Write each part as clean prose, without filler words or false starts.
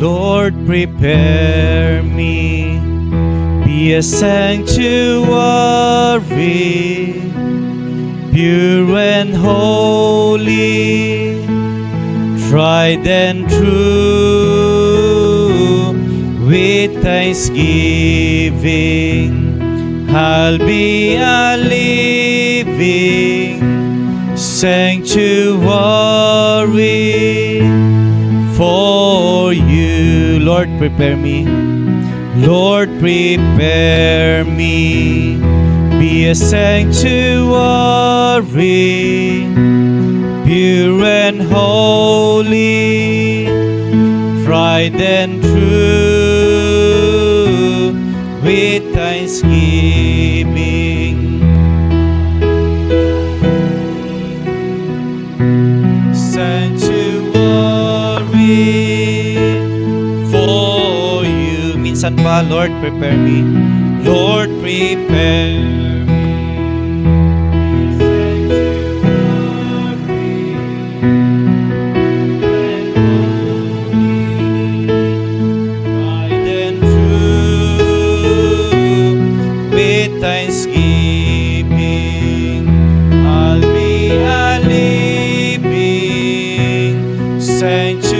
Lord, prepare me, be a sanctuary, pure and holy, tried and true. With thanksgiving, I'll be a living sanctuary for you. Lord, prepare me. Lord, prepare me, be a sanctuary, pure and holy, tried and true, with thanksgiving. Sanctuary for you. Minsan pa, Lord, prepare me. Lord, prepare thanksgiving, I'll be a living sanctuary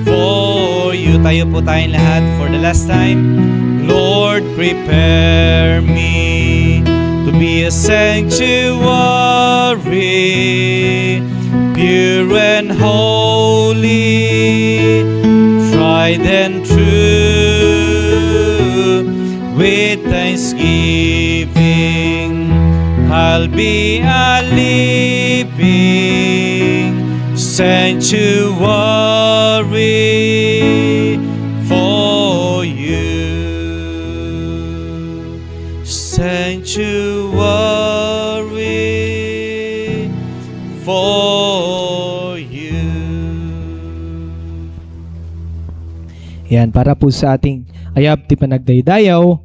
for you. Tayo po tayong lahat for the last time. Lord, prepare me to be a sanctuary, pure and holy, tried and true. With thanksgiving, I'll be a living sanctuary for you. Sanctuary for you. Yan, para po sa ating ayab ti panagdaydayaw,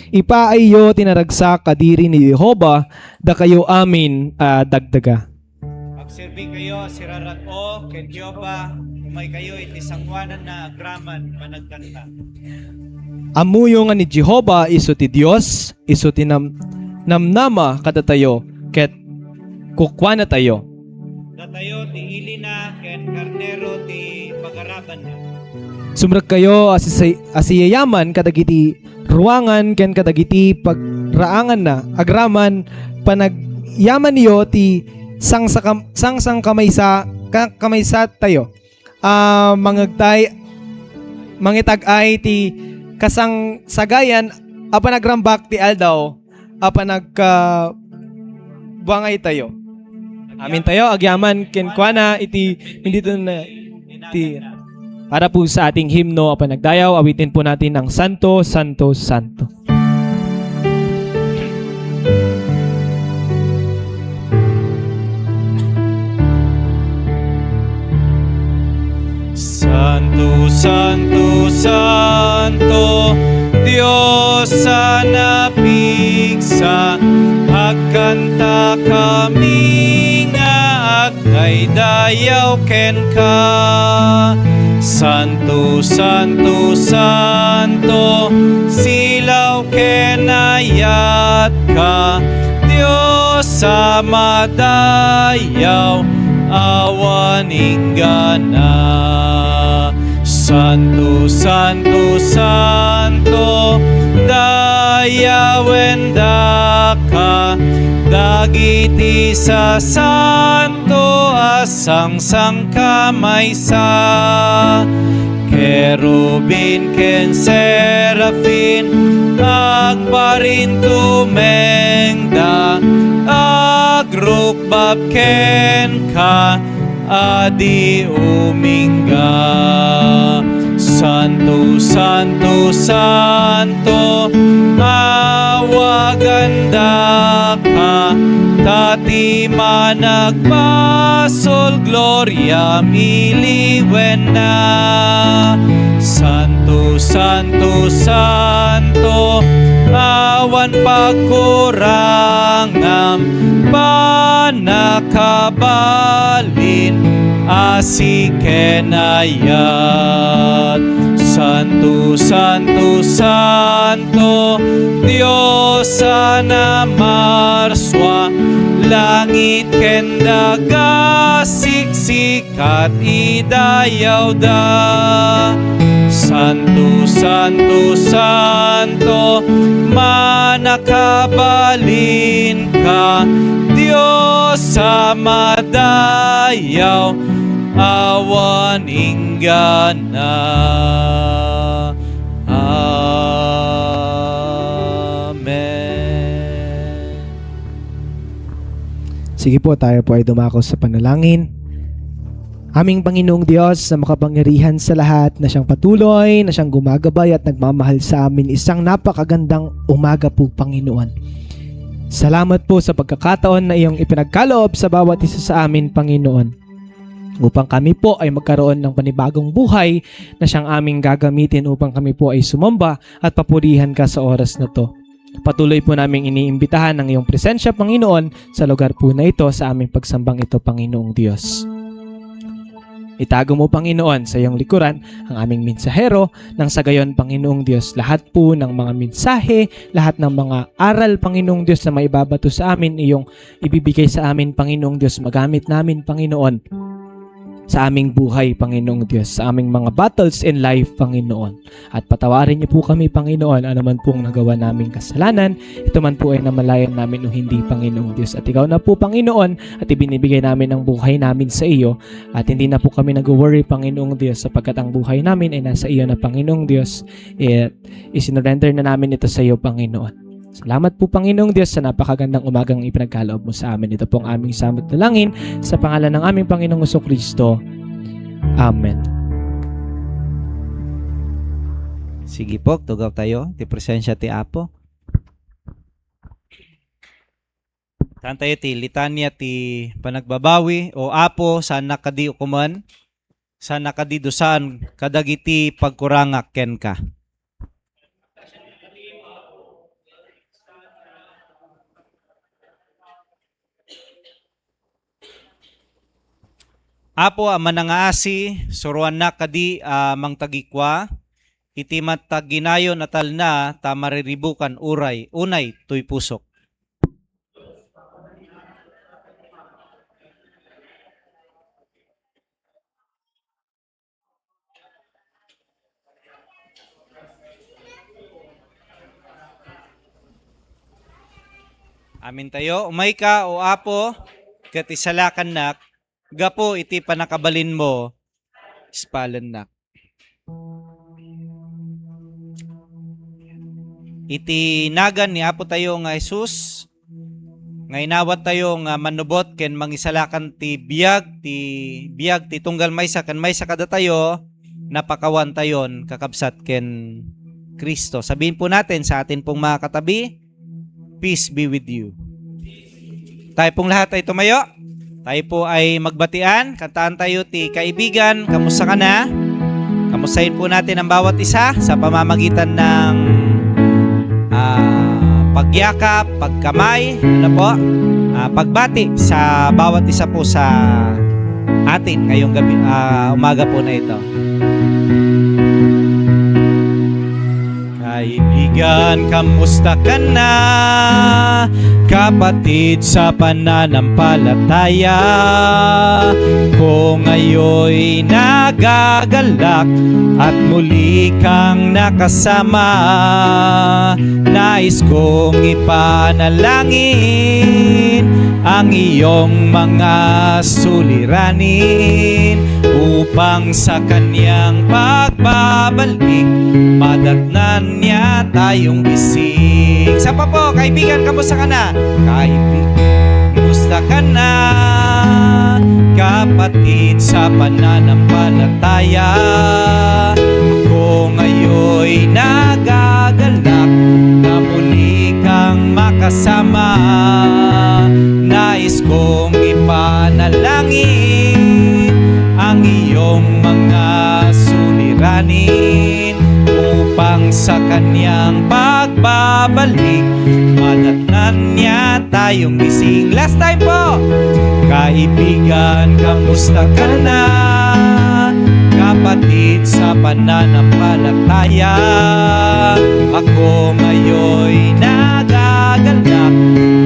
ipaayo tinaragsak kadiri ni Jehova, da kayo amin dagdaga. Magserbi kayo, sirarat o, ken Jehova, umay kayo iti sangwanan na agraman panagkanta. Amuyo nga ni Jehova iso ti Dios, iso ti namnama kadatayo, ket kukwana tayo. Datayo ti ilina, ken karnero ti pagaraban na. Sumrag kayo asiyayaman kadagiti ruangan ken kadagiti pagraangan na agraman panagyaman niyo ti sangsang kamaysa tayo. Mangitag-ay ti kasang sagayan apan nagrambak ti aldaw apan buangay tayo. Amin tayo agyaman ken kuana iti dito na ti para po sa ating himno apan nagdayaw, awitin po natin ang Santo, Santo, Santo. Santo, Santo, Santo, Dios sa napigsa, agkanta kami nga agkay dayaw ken ka. Santo, Santo, Santo, silaw kenayat ka, Diyos sa madayaw, awaning gana. Santo, Santo, Santo, dayawen ka, dagiti sa santo asang sangkamaysa. Kerubin ken serafin agparin tumengda, agrukbab ken ka adi umingga. Santo, Santo, Santo, awaganda ka, tati managpasol, gloria miliwen na. Santo, Santo, Santo, awan pagkurangam, panakabalin, asikenayat. Santo, Santo, Santo, Diyos sana marswa, langit ken daga, siksikat idayaw da. Santo, Santo, Santo, manakabalin ka, Diyos sa madayaw, awan inggana. Amen. Sige po, tayo po ay dumako sa panalangin. Aming Panginoong Diyos na makapangyarihan sa lahat, na siyang patuloy, na siyang gumagabay at nagmamahal sa amin, isang napakagandang umaga po, Panginoon. Salamat po sa pagkakataon na iyong ipinagkaloob sa bawat isa sa amin, Panginoon, upang kami po ay magkaroon ng panibagong buhay na siyang aming gagamitin upang kami po ay sumamba at papurihan ka sa oras na to. Patuloy po naming iniimbitahan ang iyong presensya, Panginoon, sa lugar po na ito, sa aming pagsambang ito, Panginoong Diyos. Itago mo, Panginoon, sa iyong likuran ang aming mensahero, nang sa gayon, Panginoong Diyos, lahat po ng mga mensahe, lahat ng mga aral, Panginoong Diyos, na maibabato sa amin, iyong ibibigay sa amin, Panginoong Diyos, magamit namin, Panginoon, sa aming buhay, Panginoong Diyos, sa aming mga battles in life, Panginoon. At patawarin niyo po kami, Panginoon, ano man pong nagawa naming kasalanan, ito man po ay namalayan namin o hindi, Panginoong Diyos. At ikaw na po, Panginoon, at ibinibigay namin ang buhay namin sa iyo, at hindi na po kami nag-worry, Panginoong Diyos, sapagkat ang buhay namin ay nasa iyo na, Panginoong Diyos. Isinurrender na namin ito sa iyo, Panginoon. Salamat po, Panginoong Diyos, sa napakagandang umagang ipinagkaloob mo sa amin. Ito pong aming samot na langin sa pangalan ng aming Panginoong Jesucristo. Amen. Sige po, tugaw tayo. Ti presensya ti Apo. Saan tayo ti litanya ti panagbabawi o Apo, saan nakadi ukuman, saan nakadi dosan, kadagiti pagkurangak ken ka. Apo, manangaasi, suruan na kadi mangtagikwa, iti mataginayon atal na tamariribukan uray, unay tuy pusok. Amin tayo, umay ka o Apo, kat isalakan nak, gapo iti panakabalin mo, ispalan nak. Iti nagan ni Apo tayo nga Jesus, nga inawat tayo nga manubot ken mangisalakan ti biyag ti tunggal maysa kan maysa kada tayo, napakawan tayon kakabsat ken Kristo. Sabihin po natin sa atin pong mga katabi, peace be with you. Tayo pong lahat ay tumayo. Tayo po ay magbatian, kantaan tayo ti kaibigan, kamusta ka na? Kamustahin po natin ang bawat isa sa pamamagitan ng pagyakap, pagkamay, pagbati sa bawat isa po sa atin ngayong gabi, umaga po na ito. Kaibigan, kamusta ka na? Kapatid sa pananampalataya, kung ngayoy nagagalak at muli kang nakasama, nais kong ipanalangin ang iyong mga suliranin upang sa kanyang pagbabalik madatnan niya tayong gising. Sa pa po, kaibigan, kamusta ka na? Kaibigan, kamusta ka na? Kapatid sa pananampalataya, kung ngayoy nagagalak na muli kang makasama, nais kong ipanalangin ang iyong mga suliranin upang upang sa kanyang pagbabalik madatnan niya tayong gising. Last time po! Kaibigan, kamusta ka na? Kapatid sa pananampalataya, ako ngayoy nagagalak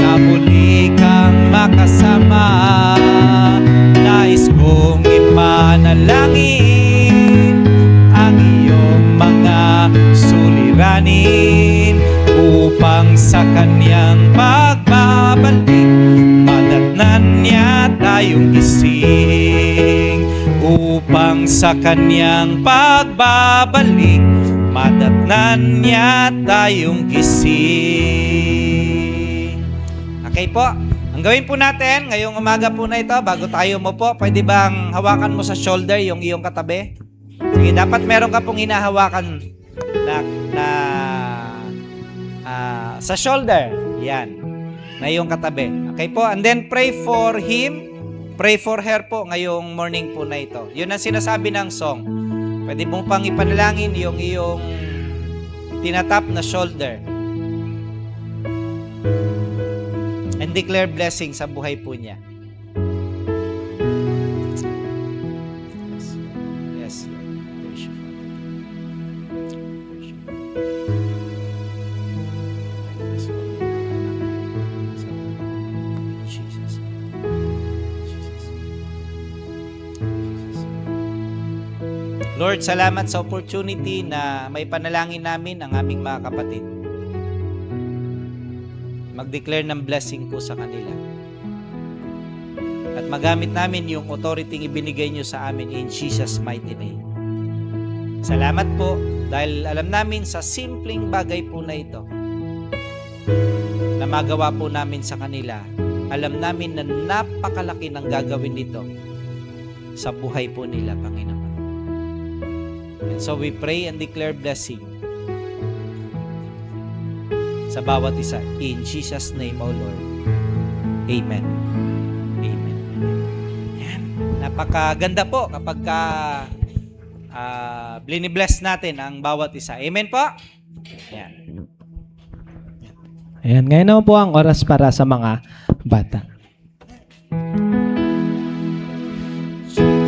na muli kang makasama. Nais kong ipanalangin ang iyong mga suliranin upang sa kanyang pagbabalik madatnan niya tayong gising. Upang sa kanyang pagbabalik madatnan niya tayong gising. Okay po, ang gawin po natin ngayong umaga po na ito, bago tayo mo po, pwede bang hawakan mo sa shoulder yung iyong katabi? Sige, dapat meron ka pong hinahawakan sa shoulder. Yan, na iyong katabi. Okay po, and then pray for him. Pray for her po ngayong morning po na ito. Yun ang sinasabi ng song. Pwede mong pang ipanalangin yung iyong tinatap na shoulder. And declare blessing sa buhay po niya. Yes, Lord. Praise you, Father. Praise you. Jesus. Lord, salamat sa opportunity na may panalangin namin ang aming mga kapatid. Mag-declare ng blessing po sa kanila. At magamit namin yung authority ibinigay nyo sa amin in Jesus' mighty name. Salamat po dahil alam namin sa simpleng bagay po na ito na magawa po namin sa kanila, alam namin na napakalaki ng gagawin nito sa buhay po nila, Panginoon. And so we pray and declare blessing sa bawat isa. In Jesus' name, O Lord. Amen. Amen. Yan. Napakaganda po kapag bless natin ang bawat isa. Amen po? Yan. Ayan, ngayon naman po ang oras para sa mga bata.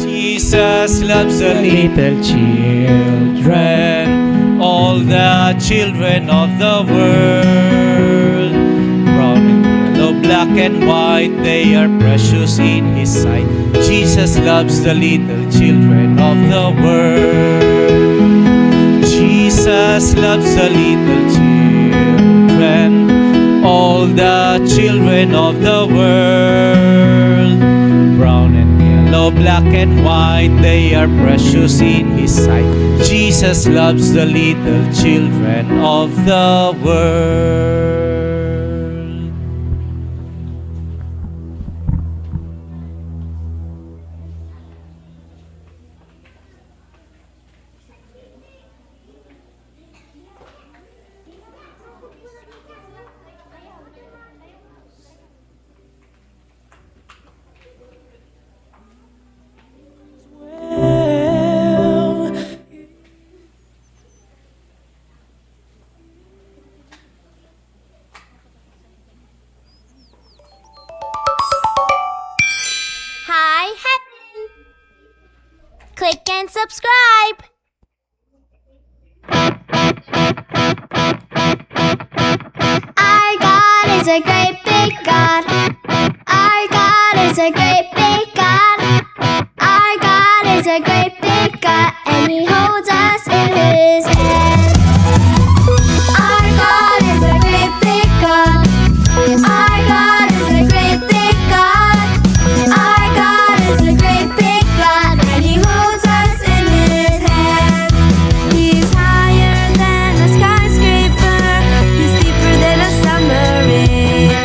Jesus loves the little children, all the children of the world. Brown and yellow, black and white, they are precious in His sight. Jesus loves the little children of the world. Jesus loves the little children, all the children of the world. Brown and yellow, black and white, they are precious in His sight. Jesus loves the little children of the world. Hi, Heaven! Click and subscribe! Our God is a great big God. Our God is a great big God. Our God is a great big God, and He holds us in His hand. Our God is a great big God. Our God is a great big God. Our God is a great big God, and He holds us in His hands. He's higher than a skyscraper. He's deeper than a submarine.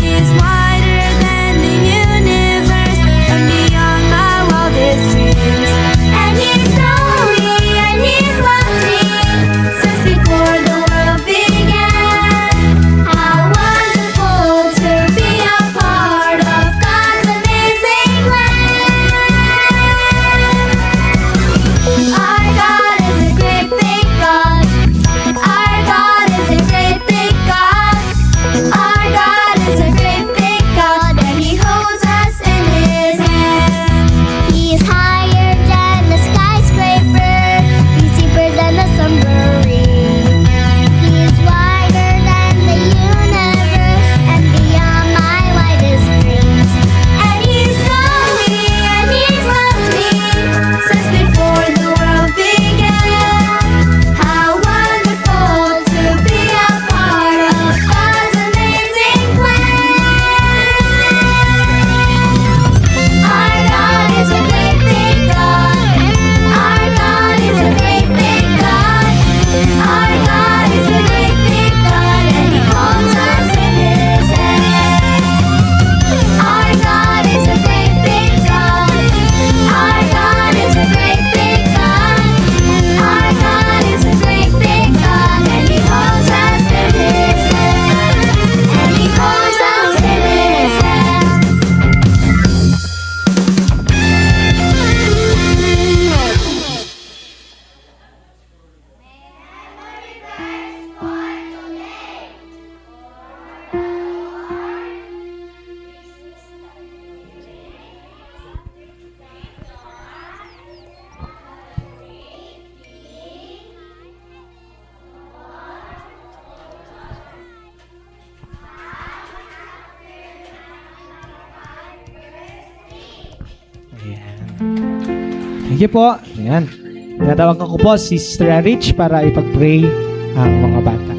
He's wider than the universe and beyond my wildest dreams. And He's Ayan. Thank you po. Ayan. Tinatawagan ko po si Sister Rich para ipag-pray ang mga bata.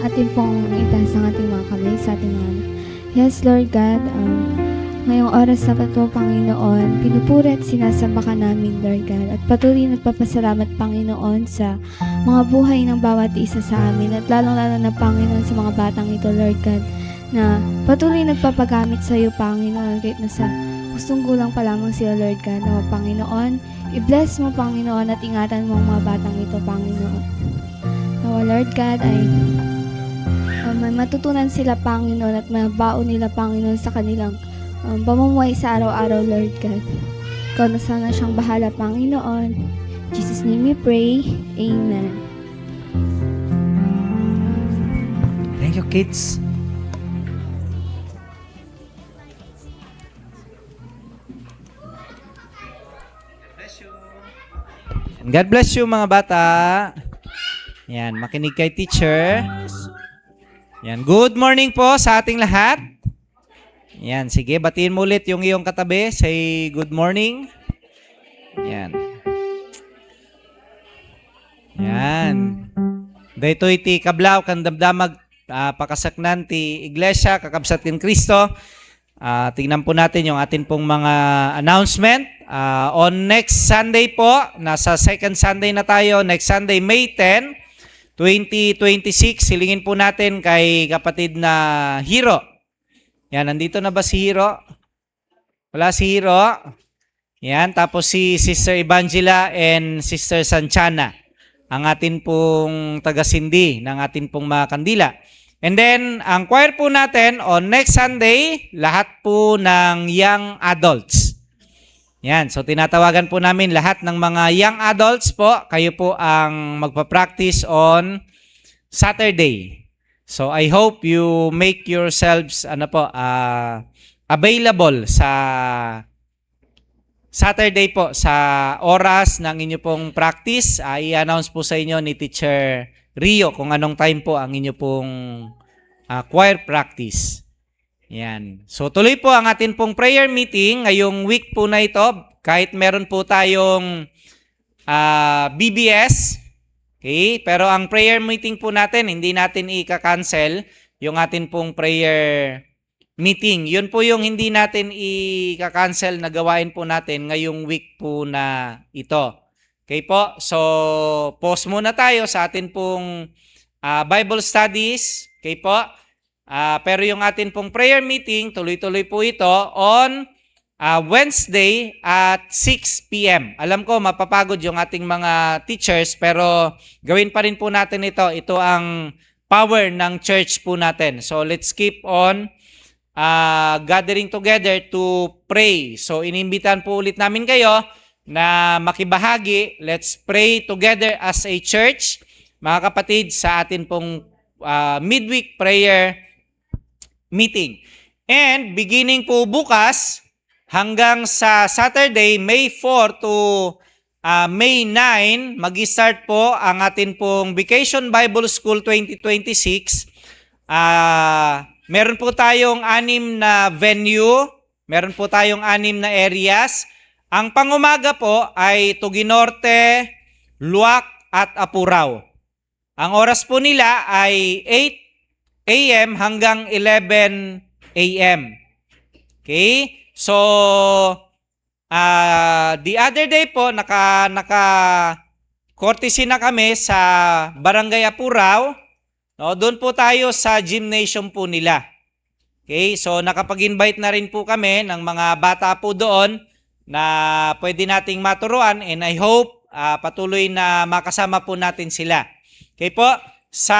Atin pong itaas ang ating mga kamay sa ating mga anak. Yes, Lord God, ngayong oras na ito, Panginoon, pinupuri at sinasamba ka namin, Lord God. At patuloy nagpapasalamat, Panginoon, sa mga buhay ng bawat isa sa amin. At lalong-lalo na, Panginoon, sa mga batang ito, Lord God, na patuloy nagpapagamit sa iyo, Panginoon, kahit nasa gustong gulang pa lamang sila, Lord God. Na, Panginoon, i-bless mo, Panginoon, at ingatan mo ang mga batang ito, Panginoon. Nawa, Lord God, ay may matutunan sila, Panginoon, at mabaon nila, Panginoon, sa kanilang pamumuhay sa araw-araw, Lord God. Ikaw na sana siyang bahala, Panginoon. In Jesus' name we pray. Amen. Thank you, kids. And God bless you, mga bata. Yan, makinig kay teacher. Yan, good morning po sa ating lahat. Yan, sige, batiin mo ulit yung iyong katabi. Say good morning. Yan. Yan. Daytoy ti kablaw kan damdamag pakasaknan ti iglesia kakabsat ken Kristo. Tingnan po natin yung atin pong mga announcement. On next Sunday po, nasa second Sunday na tayo. Next Sunday, May 10, 2026. Silingin po natin kay kapatid na Hiro. Yan, nandito na ba si Hiro? Wala si Hiro. Yan, tapos si Sister Evangela and Sister Sanchana, ang atin pong taga-sindi ng atin pong mga kandila. And then, ang choir po natin on next Sunday, lahat po ng young adults. Yan, so tinatawagan po namin lahat ng mga young adults po, kayo po ang magpa-practice on Saturday. So I hope you make yourselves available sa Saturday po sa oras ng inyo pong practice. I-announce po sa inyo ni Teacher Rio kung anong time po ang inyo pong choir practice. Yan. So tuloy po ang atin pong prayer meeting ngayong week po na ito. Kahit meron po tayong BBS, okay? Pero ang prayer meeting po natin, hindi natin i-cancel yung atin pong prayer meeting. Yun po yung hindi natin i-cancel na gawain po natin ngayong week po na ito. Okay po? So, pause muna tayo sa atin pong Bible studies. Okay po? Pero yung atin pong prayer meeting, tuloy-tuloy po ito on Wednesday at 6 p.m. Alam ko, mapapagod yung ating mga teachers, pero gawin pa rin po natin ito. Ito ang power ng church po natin. So, let's keep on gathering together to pray. So, inimbitan po ulit namin kayo na makibahagi. Let's pray together as a church, mga kapatid, sa atin pong midweek prayer meeting. And beginning po bukas, hanggang sa Saturday, May 4 to May 9, mag-start po ang atin pong Vacation Bible School 2026. Meron po tayong 6 na venue, meron po tayong 6 na areas. Ang pangumaga po ay Tuginorte, Luak at Apurao. Ang oras po nila ay 8 a.m. hanggang 11 a.m. Okay? So, the other day po, naka-courtesy na kami sa Barangay Apurao. No, doon po tayo sa gymnasium po nila. Okay, so nakapag-invite na rin po kami ng mga bata po doon na pwede nating maturuan, and I hope patuloy na makasama po natin sila. Okay po, sa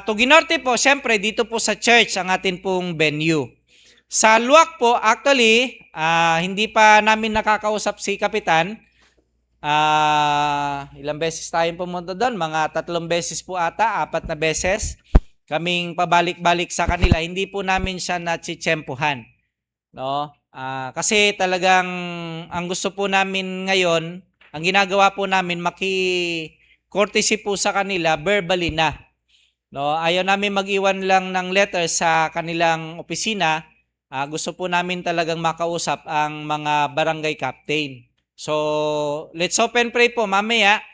Tuginorte po, syempre dito po sa church ang atin pong venue. Sa Luwak po, actually, hindi pa namin nakakausap si Kapitan. Ilang beses tayong pumunta doon? Mga 3 beses po ata, 4 na beses. Kaming pabalik-balik sa kanila. Hindi po namin siya natsitsempuhan. No? Kasi talagang ang gusto po namin ngayon, ang ginagawa po namin, maki-courtesy po sa kanila, verbally na. No, ayaw namin mag-iwan lang ng letter sa kanilang opisina. Gusto po namin talagang makausap ang mga barangay captain. So, let's hope and pray po mamaya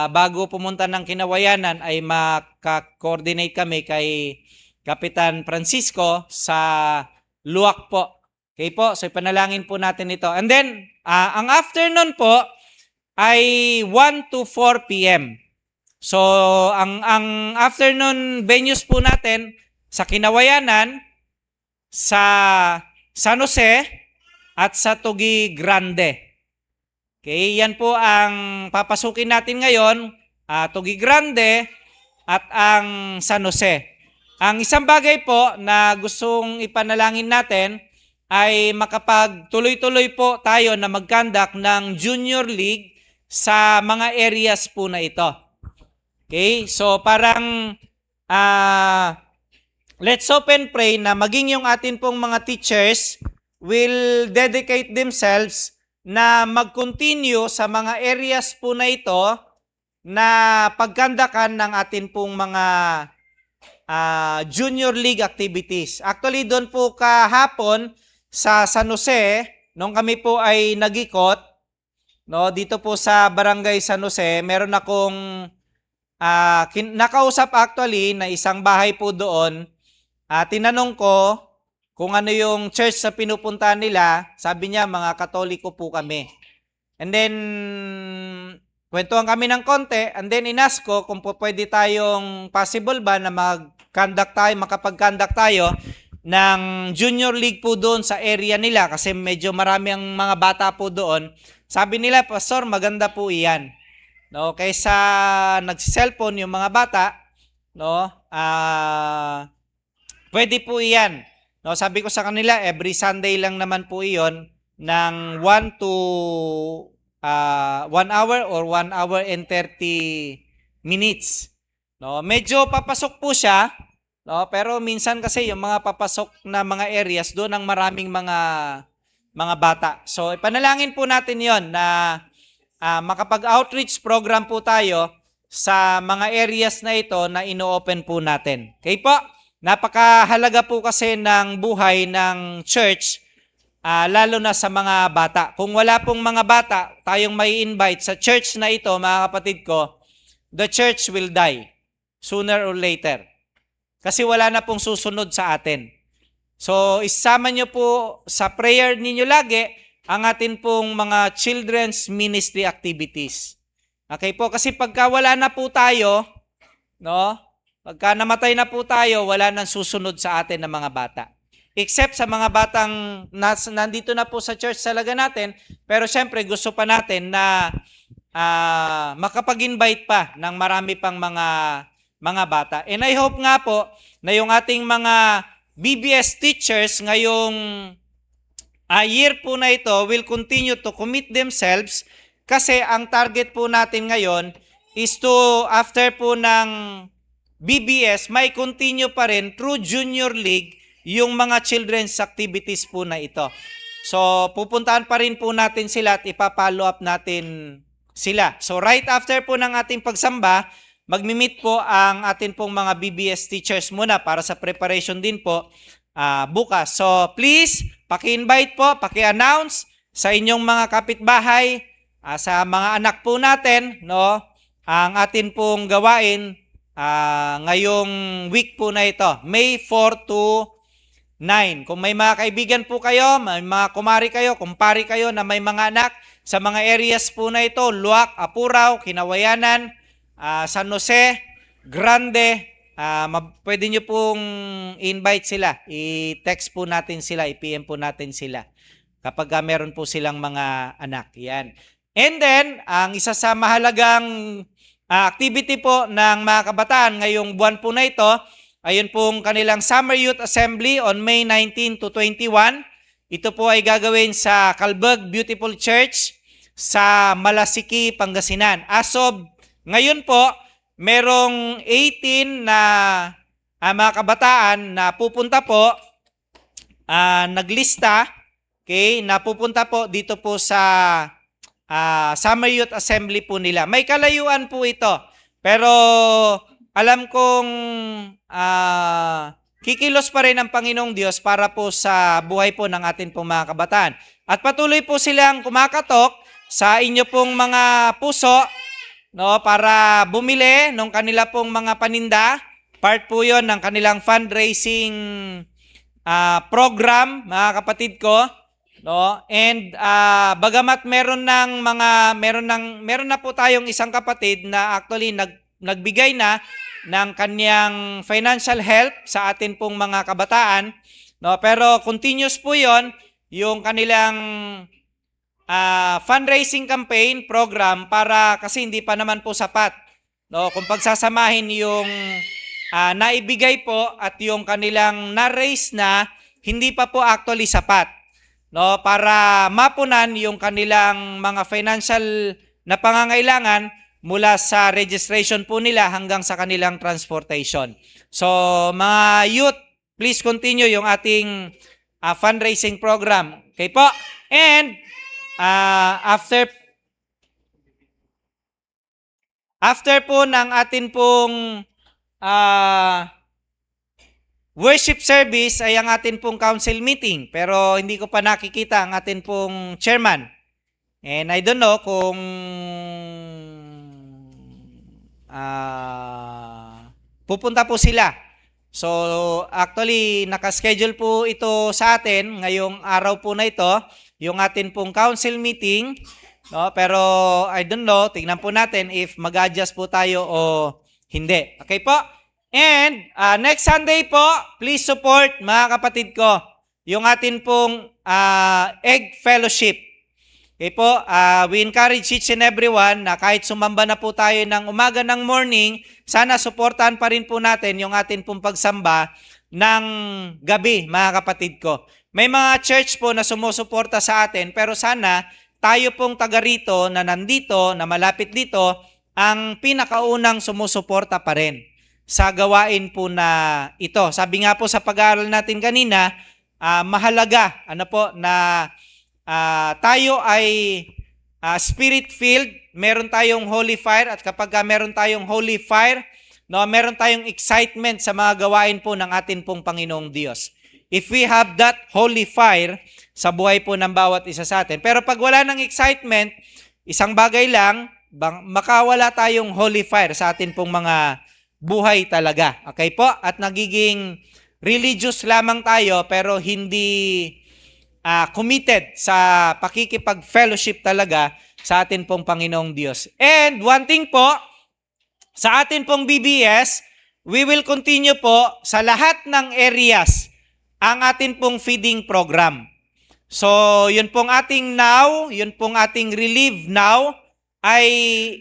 bago pumunta ng Kinawayanan ay maka-coordinate kami kay Kapitan Francisco sa Luwak po. Okay po, so ipanalangin po natin ito. And then, ang afternoon po ay 1 to 4 p.m. So, ang afternoon venues po natin sa Kinawayanan, sa San Jose, at sa Tugi Grande. Okay, yan po ang papasukin natin ngayon, Tugi Grande at ang San Jose. Ang isang bagay po na gustong ipanalangin natin ay makapagtuloy-tuloy po tayo na mag-conduct ng Junior League sa mga areas po na ito. Okay, so parang let's hope and pray na maging yung atin pong mga teachers will dedicate themselves na mag-continue sa mga areas po na ito na pagkandakan ng atin pong mga Junior League activities. Actually, doon po kahapon sa San Jose, nung kami po ay nag-ikot, no, dito po sa Barangay San Jose, meron akong nakausap actually na isang bahay po doon. Tinanong ko kung ano yung church sa pinupuntahan nila. Sabi niya, mga Katoliko po kami. And then, kwentuhan kami ng konti. And then, inask ko kung po pwede tayong possible ba na makapag-conduct tayo ng Junior League po doon sa area nila. Kasi medyo marami ang mga bata po doon. Sabi nila, Pastor, maganda po iyan. No, kaysa nagsi-cellphone yung mga bata, no? Pwede po iyan. No, sabi ko sa kanila, every Sunday lang naman po iyon ng 1 to 1 hour or 1 hour and 30 minutes. No, medyo papasok po siya, no, pero minsan kasi yung mga papasok na mga areas doon ang maraming mga bata. So ipanalangin po natin 'yon na makapag-outreach program po tayo sa mga areas na ito na ino-open po natin. Okay po? Napakahalaga po kasi ng buhay ng church, lalo na sa mga bata. Kung wala pong mga bata, tayong may invite sa church na ito, mga kapatid ko, the church will die sooner or later. Kasi wala na pong susunod sa atin. So, isama nyo po sa prayer ninyo lagi ang atin pong mga children's ministry activities. Okay po? Kasi pagka wala na po tayo, no? Pagka namatay na po tayo, wala nang susunod sa atin ng mga bata. Except sa mga batang nandito na po sa church talaga natin, pero syempre gusto pa natin na makapag-invite pa ng marami pang mga bata. And I hope nga po na yung ating mga BBS teachers ngayong year po na ito will continue to commit themselves kasi ang target po natin ngayon is to, after po ng BBS, may continue pa rin through Junior League yung mga children's activities po na ito. So, pupuntahan pa rin po natin sila at ipapollow up natin sila. So, right after po ng ating pagsamba, magmi-meet po ang atin pong mga BBS teachers muna para sa preparation din po bukas. So, please, paki-invite po, paki-announce sa inyong mga kapitbahay, sa mga anak po natin, no, ang atin pong gawain ngayong week po na ito, May 4 to 9. Kung may mga kaibigan po kayo, may mga kumari kayo, kumpari kayo na may mga anak sa mga areas po na ito, Luwak, Apurao, Kinawayanan, San Jose, Grande, pwede nyo pong invite sila. I-text po natin sila, i-PM po natin sila kapag meron po silang mga anak. Yan. And then, ang isa sa mahalagang activity po ng mga kabataan ngayong buwan po na ito, ayun pong kanilang Summer Youth Assembly on May 19 to 21. Ito po ay gagawin sa Calbag Beautiful Church sa Malasiki, Pangasinan. As of ngayon po, merong 18 na mga kabataan na pupunta po, naglista, okay, na pupunta po dito po sa Summer Youth Assembly po nila. May kalayuan po ito, pero alam kong kikilos pa rin ang Panginoong Diyos para po sa buhay po ng atin pong mga kabataan. At patuloy po silang kumakatok sa inyo pong mga puso, no, para bumili ng kanila pong mga paninda. Part po yon ng kanilang fundraising program, mga kapatid ko. No? And bagamat meron na po tayong isang kapatid na actually nagbigay na ng kanyang financial help sa atin pong mga kabataan, no? Pero continuous po 'yon, yung kanilang fundraising campaign program, para kasi hindi pa naman po sapat, no? Kung pagsasamahin yung naibigay po at yung kanilang na-raise na, hindi pa po actually sapat, no, para mapunan yung kanilang mga financial na pangangailangan mula sa registration po nila hanggang sa kanilang transportation. So, mga youth, please continue yung ating fundraising program. Okay po? And after po ng atin pong worship service ay ang atin pong council meeting, pero hindi ko pa nakikita ang atin pong chairman. And I don't know kung pupunta po sila. So actually nakaschedule po ito sa atin ngayong araw po na ito, yung atin pong council meeting, no? Pero I don't know, tingnan po natin if mag-adjust po tayo o hindi. Okay po? And next Sunday po, please support, mga kapatid ko, yung atin pong egg fellowship. Okay po, we encourage each and everyone na kahit sumamba na po tayo ng umaga ng morning, sana suportahan pa rin po natin yung atin pong pagsamba ng gabi, mga kapatid ko. May mga church po na sumusuporta sa atin, pero sana tayo pong taga rito na nandito, na malapit dito, ang pinakaunang sumusuporta pa rin sa gawain po na ito. Sabi nga po sa pag-aaral natin kanina, mahalaga na tayo ay spirit-filled, meron tayong holy fire, at kapag meron tayong holy fire, no, meron tayong excitement sa mga gawain po ng atin pong Panginoong Diyos. If we have that holy fire sa buhay po ng bawat isa sa atin. Pero pag wala ng excitement, isang bagay lang, makawala tayong holy fire sa atin pong mga buhay talaga. Okay po? At nagiging religious lamang tayo, pero hindi committed sa pakikipag-fellowship talaga sa atin pong Panginoong Diyos. And one thing po, sa atin pong BBS, we will continue po sa lahat ng areas ang atin pong feeding program. So, yun pong ating now, yun pong ating relieve now, ay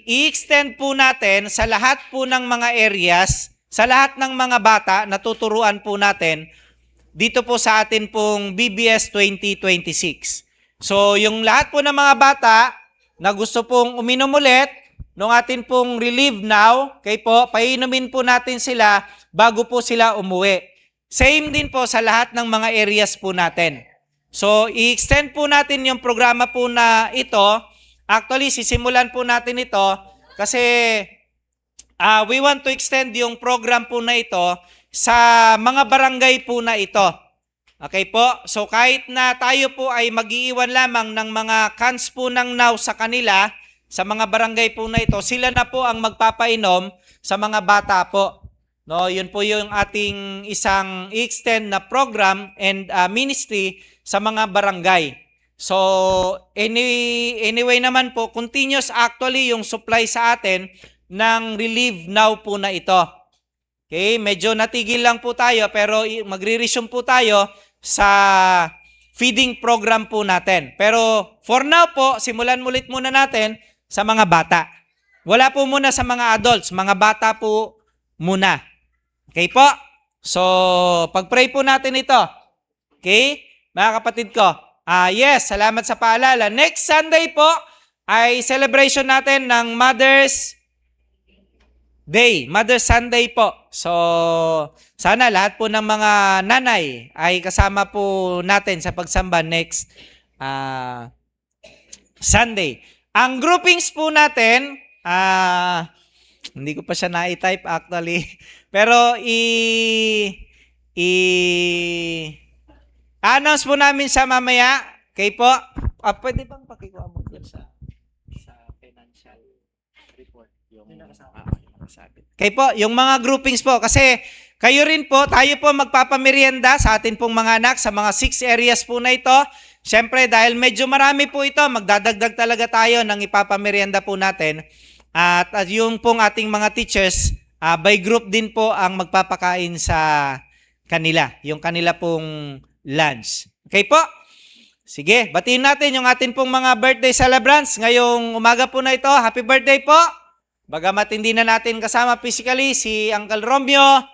i-extend po natin sa lahat po ng mga areas, sa lahat ng mga bata na tuturuan po natin dito po sa atin pong BBS 2026. So, yung lahat po ng mga bata na gusto pong uminom ulit nung atin pong relieve now, kay po, painumin po natin sila bago po sila umuwi. Same din po sa lahat ng mga areas po natin. So, i-extend po natin yung programa po na ito. Actually, sisimulan po natin ito kasi we want to extend yung program po na ito sa mga barangay po na ito. Okay po? So, kahit na tayo po ay mag-iiwan lamang ng mga cans po ng now sa kanila, sa mga barangay po na ito, sila na po ang magpapainom sa mga bata po. No, yun po yung ating isang extend na program and ministry sa mga barangay. So, anyway naman po, continuous actually yung supply sa atin ng relieve now po na ito. Okay, medyo natigil lang po tayo, pero magre-resume po tayo sa feeding program po natin. Pero for now po, simulan ulit muna natin sa mga bata. Wala po muna sa mga adults, mga bata po muna. Okay po? So, pag-pray po natin ito. Okay? Mga kapatid ko. Yes, salamat sa paalala. Next Sunday po ay celebration natin ng Mother's Day. Mother's Sunday po. So, sana lahat po ng mga nanay ay kasama po natin sa pagsamba next Sunday. Ang groupings po natin, Hindi ko pa siya na-type actually. Pero announce po namin sa mamaya. Kay po. Pwede bang pakikuha mo dyan sa financial report? Yung nakasabit. Kay po, yung mga groupings po. Kasi kayo rin po, tayo po magpapamerienda sa atin pong mga anak sa mga 6 areas po na ito. Siyempre, dahil medyo marami po ito, magdadagdag talaga tayo ng ipapamerienda po natin. At yung pong ating mga teachers, by group din po ang magpapakain sa kanila. Yung kanila pong lunch. Okay po? Sige, batiin natin yung atin pong mga birthday celebrants ngayong umaga po na ito. Happy birthday po! Bagamat hindi na natin kasama physically si Uncle Romeo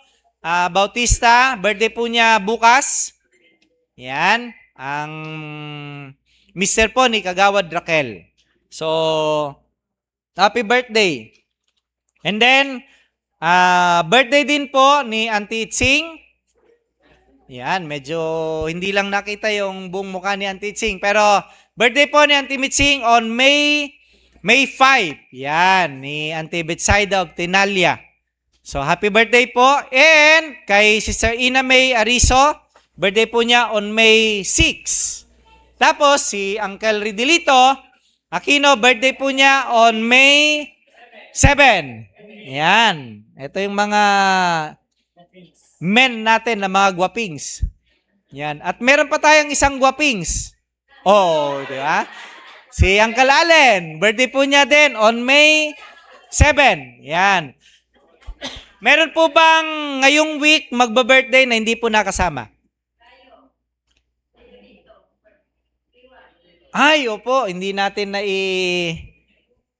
Bautista. Birthday po niya bukas. Yan. Ang Mr. po ni Kagawad Raquel. So, happy birthday. And then, birthday din po ni Auntie Itsing. Yan, medyo hindi lang nakita yung buong mukha ni Auntie Itsing. Pero, birthday po ni Auntie Itsing on May 5. Yan, ni Auntie Betsaida of Tinalia. So, happy birthday po. And, kay Sister Ina May Arizo, birthday po niya on May 6. Tapos, si Uncle Ridilito Aquino, birthday po niya on May 7. Yan. Ito yung mga men natin na mga gwapings. Yan. At meron pa tayong isang gwapings. Oh, di ba? Si Uncle Allen, birthday po niya din on May 7. Yan. Meron po bang ngayong week magba-birthday na hindi po nakasama? Ay, opo, hindi natin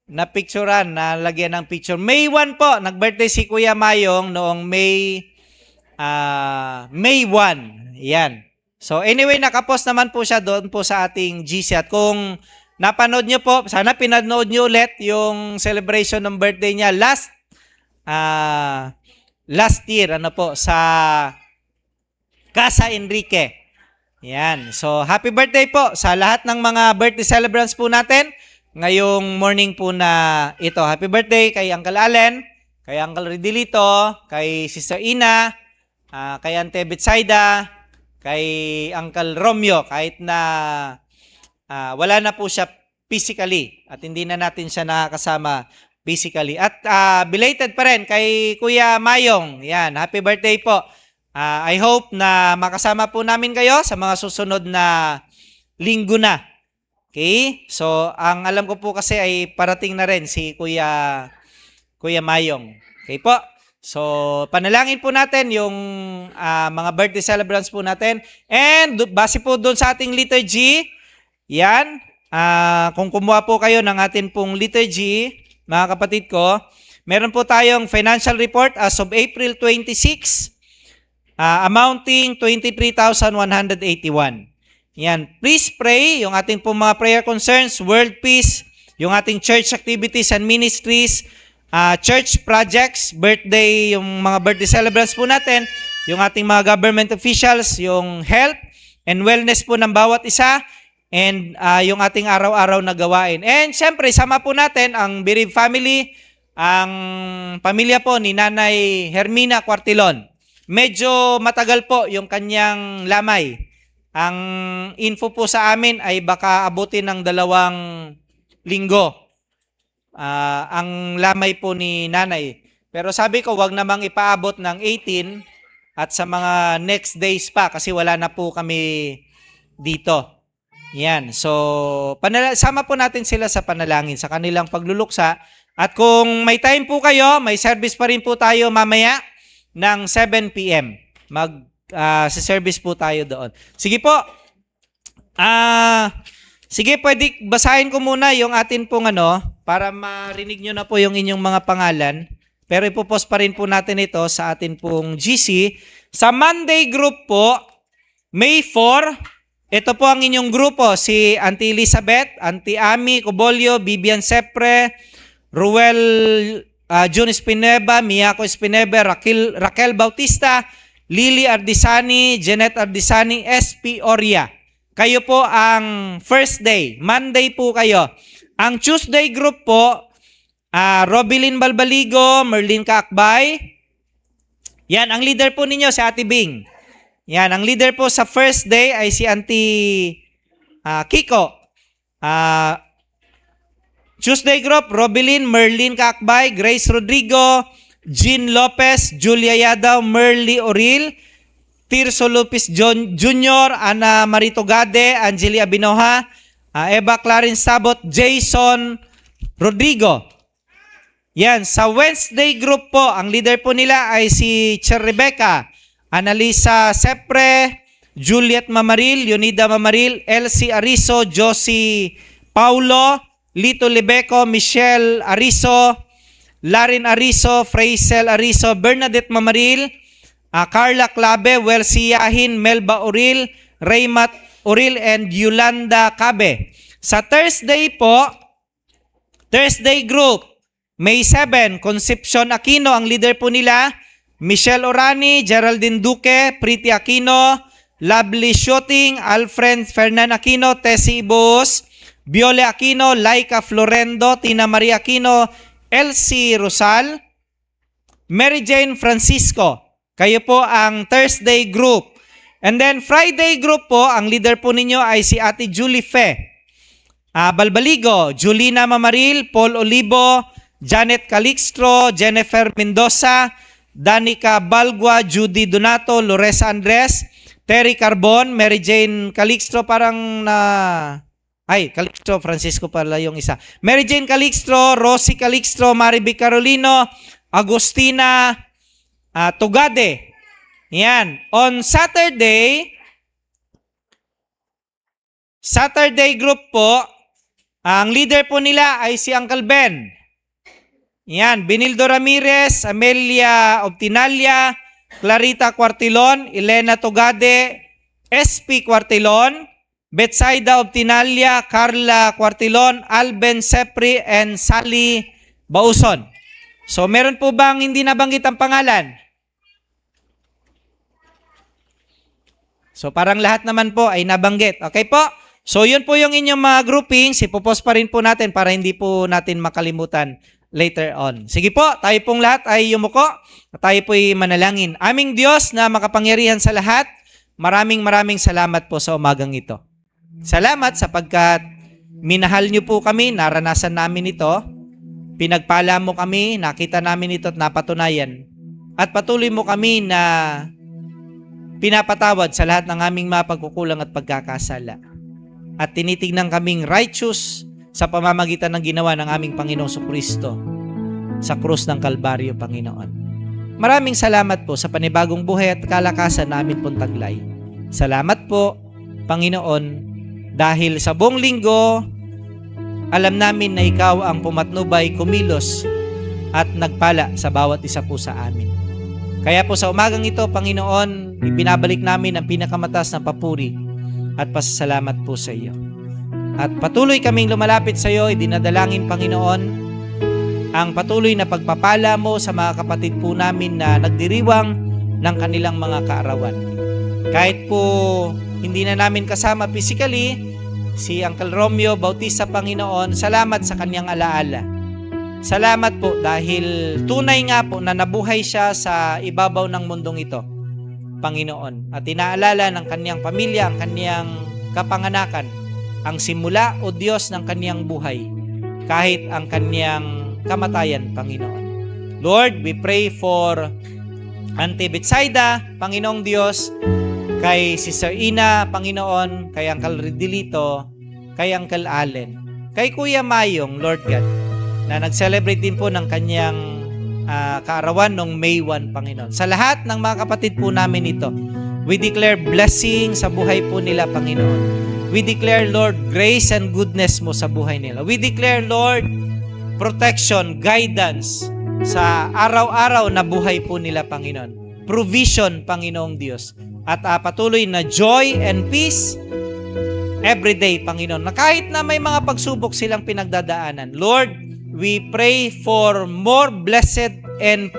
na-picturean, nalagyan ng picture. May 1 po, nag-birthday si Kuya Mayong noong May 1. Yan. So anyway, nakapost naman po siya doon po sa ating GC. At kung napanood nyo po, sana pinanood nyo ulit yung celebration ng birthday niya last year, sa Casa Enrique. Yan. So, happy birthday po sa lahat ng mga birthday celebrants po natin ngayong morning po na ito. Happy birthday kay Uncle Allen, kay Uncle Ridilito, kay Sister Ina, kay Auntie Betsaida, kay Uncle Romeo, kahit na wala na po siya physically at hindi na natin siya nakakasama physically. At belated pa rin kay Kuya Mayong. Yan, happy birthday po. I hope na makasama po namin kayo sa mga susunod na linggo na. Okay? So, ang alam ko po kasi ay parating na rin si Kuya Mayong. Okay po? So, panalangin po natin yung mga birthday celebrants po natin. And base po doon sa ating liturgy, yan, kung kumuha po kayo ng atin pong liturgy, mga kapatid ko, meron po tayong financial report as of April 26, amounting 23,181. Yan. Please pray yung ating po mga prayer concerns, world peace, yung ating church activities and ministries, church projects, birthday, yung mga birthday celebrants po natin, yung ating mga government officials, yung health and wellness po ng bawat isa, and yung ating araw-araw na gawain. And syempre, sama po natin ang bereaved family, ang pamilya po ni Nanay Hermina Cuartilon. Medyo matagal po yung kanyang lamay. Ang info po sa amin ay baka abutin ng 2 linggo. Ang lamay po ni nanay. Pero sabi ko, wag namang ipaabot ng 18 at sa mga next days pa kasi wala na po kami dito. Yan. So, sama po natin sila sa panalangin, sa kanilang pagluluksa. At kung may time po kayo, may service pa rin po tayo mamaya ng 7 p.m. Sa service po tayo doon. Sige po. Sige, pwede basahin ko muna yung atin pong para marinig nyo na po yung inyong mga pangalan. Pero ipopost pa rin po natin ito sa atin pong GC. Sa Monday group po, May 4, ito po ang inyong grupo. Si Auntie Elizabeth, Auntie Ami Cobolio, Bibian Sepre, Ruel June Espineba, Miyako Espineba, Raquel Bautista, Lily Ardisani, Jeanette Ardisani, SP Oria. Kayo po ang first day. Monday po kayo. Ang Tuesday group po, Robilyn Balbaligo, Merlin Kaakbay. Yan, ang leader po ninyo si Ate Bing. Yan, ang leader po sa first day ay si Auntie Kiko. Tuesday group, Robilyn, Merlin Kaakbay, Grace Rodrigo, Jean Lopez, Julia Yadaw, Merly Oril, Tirso Lopez Jr., Ana Marito Gade, Angeli Abinoha, Eva Clarence Sabot, Jason Rodrigo. Yan, sa Wednesday group po, ang leader po nila ay si Cher Rebecca, Analisa Sepre, Juliet Mamaril, Yunida Mamaril, Elsie Arizo, Josie Paulo, Lito Lebeco, Michelle Arizo, Larin Arizo, Fraisel Arizo, Bernadette Mamaril, Carla Clave, Welsi Yahin, Melba Oril, Raymat Oril, and Yolanda Cabe. Sa Thursday po, Thursday group, May 7, Concepcion Aquino, ang leader po nila, Michelle Orani, Geraldine Duque, Pretty Aquino, Lovely Shooting, Alfred Fernan Aquino, Tessie Ibos, Viole Aquino, Laika Florendo, Tina Maria Aquino, Elsie Rosal, Mary Jane Francisco. Kayo po ang Thursday group. And then Friday group po, ang leader po ninyo ay si Ate Julie Fe, Balbaligo, Julina Mamaril, Paul Olivo, Janet Calixtro, Jennifer Mendoza, Danica Balgua, Judy Donato, Loresa Andres, Terry Carbon, Mary Jane Calixtro, Calixtro Francisco pala yung isa. Mary Jane Calixtro, Rosie Calixtro, Mariby Carolino, Agustina Tugade. Yan. On Saturday group po, ang leader po nila ay si Uncle Ben. Yan. Benildo Ramirez, Amelia Obtinalia, Clarita Cuartilon, Elena Tugade, SP Cuartilon, Betsaida Obtinalia, Carla Cuartilon, Alben Sepri, and Sally Bauson. So, meron po bang hindi nabanggit ang pangalan? So, parang lahat naman po ay nabanggit. Okay po? So, yun po yung inyong mga groupings. Ipopost pa rin po natin para hindi po natin makalimutan later on. Sige po, tayo pong lahat ay yumuko. Tayo po'y manalangin. Aming Diyos na makapangyarihan sa lahat, maraming salamat po sa umagang ito. Salamat sapagkat minahal niyo po kami, naranasan namin ito, pinagpala mo kami, nakita namin ito at napatunayan. At patuloy mo kami na pinapatawad sa lahat ng aming mga pagkukulang at pagkakasala. At tinitingnan kaming righteous sa pamamagitan ng ginawa ng aming Panginoong Kristo sa krus ng Kalbaryo, Panginoon. Maraming salamat po sa panibagong buhay at kalakasan namin pong taglay. Salamat po, Panginoon, dahil sa buong linggo, alam namin na ikaw ang pumatnubay, kumilos, at nagpala sa bawat isa po sa amin. Kaya po sa umagang ito, Panginoon, ibinabalik namin ang pinakamataas na papuri at pasasalamat po sa iyo. At patuloy kaming lumalapit sa iyo, idinadalangin, Panginoon, ang patuloy na pagpapala mo sa mga kapatid po namin na nagdiriwang ng kanilang mga kaarawan. Kahit po hindi na namin kasama physically, si Uncle Romeo Bautista, Panginoon, salamat sa kanyang alaala. Salamat po dahil tunay nga po na nabuhay siya sa ibabaw ng mundong ito, Panginoon. At inaalala ng kanyang pamilya, ang kanyang kapanganakan, ang simula o Diyos ng kanyang buhay, kahit ang kanyang kamatayan, Panginoon. Lord, we pray for Auntie Betsaida, Panginoong Diyos, kay Sister Ina, Panginoon, kay Uncle Ridilito, kay Uncle Allen, kay Kuya Mayong, Lord God, na nag-celebrate din po ng kanyang kaarawan noong May 1, Panginoon. Sa lahat ng mga kapatid po namin ito, we declare blessing sa buhay po nila, Panginoon. We declare, Lord, grace and goodness mo sa buhay nila. We declare, Lord, protection, guidance sa araw-araw na buhay po nila, Panginoon. Provision, Panginoong Diyos. At patuloy na joy and peace everyday, Panginoon. Na kahit na may mga pagsubok silang pinagdadaanan, Lord, we pray for more blessed and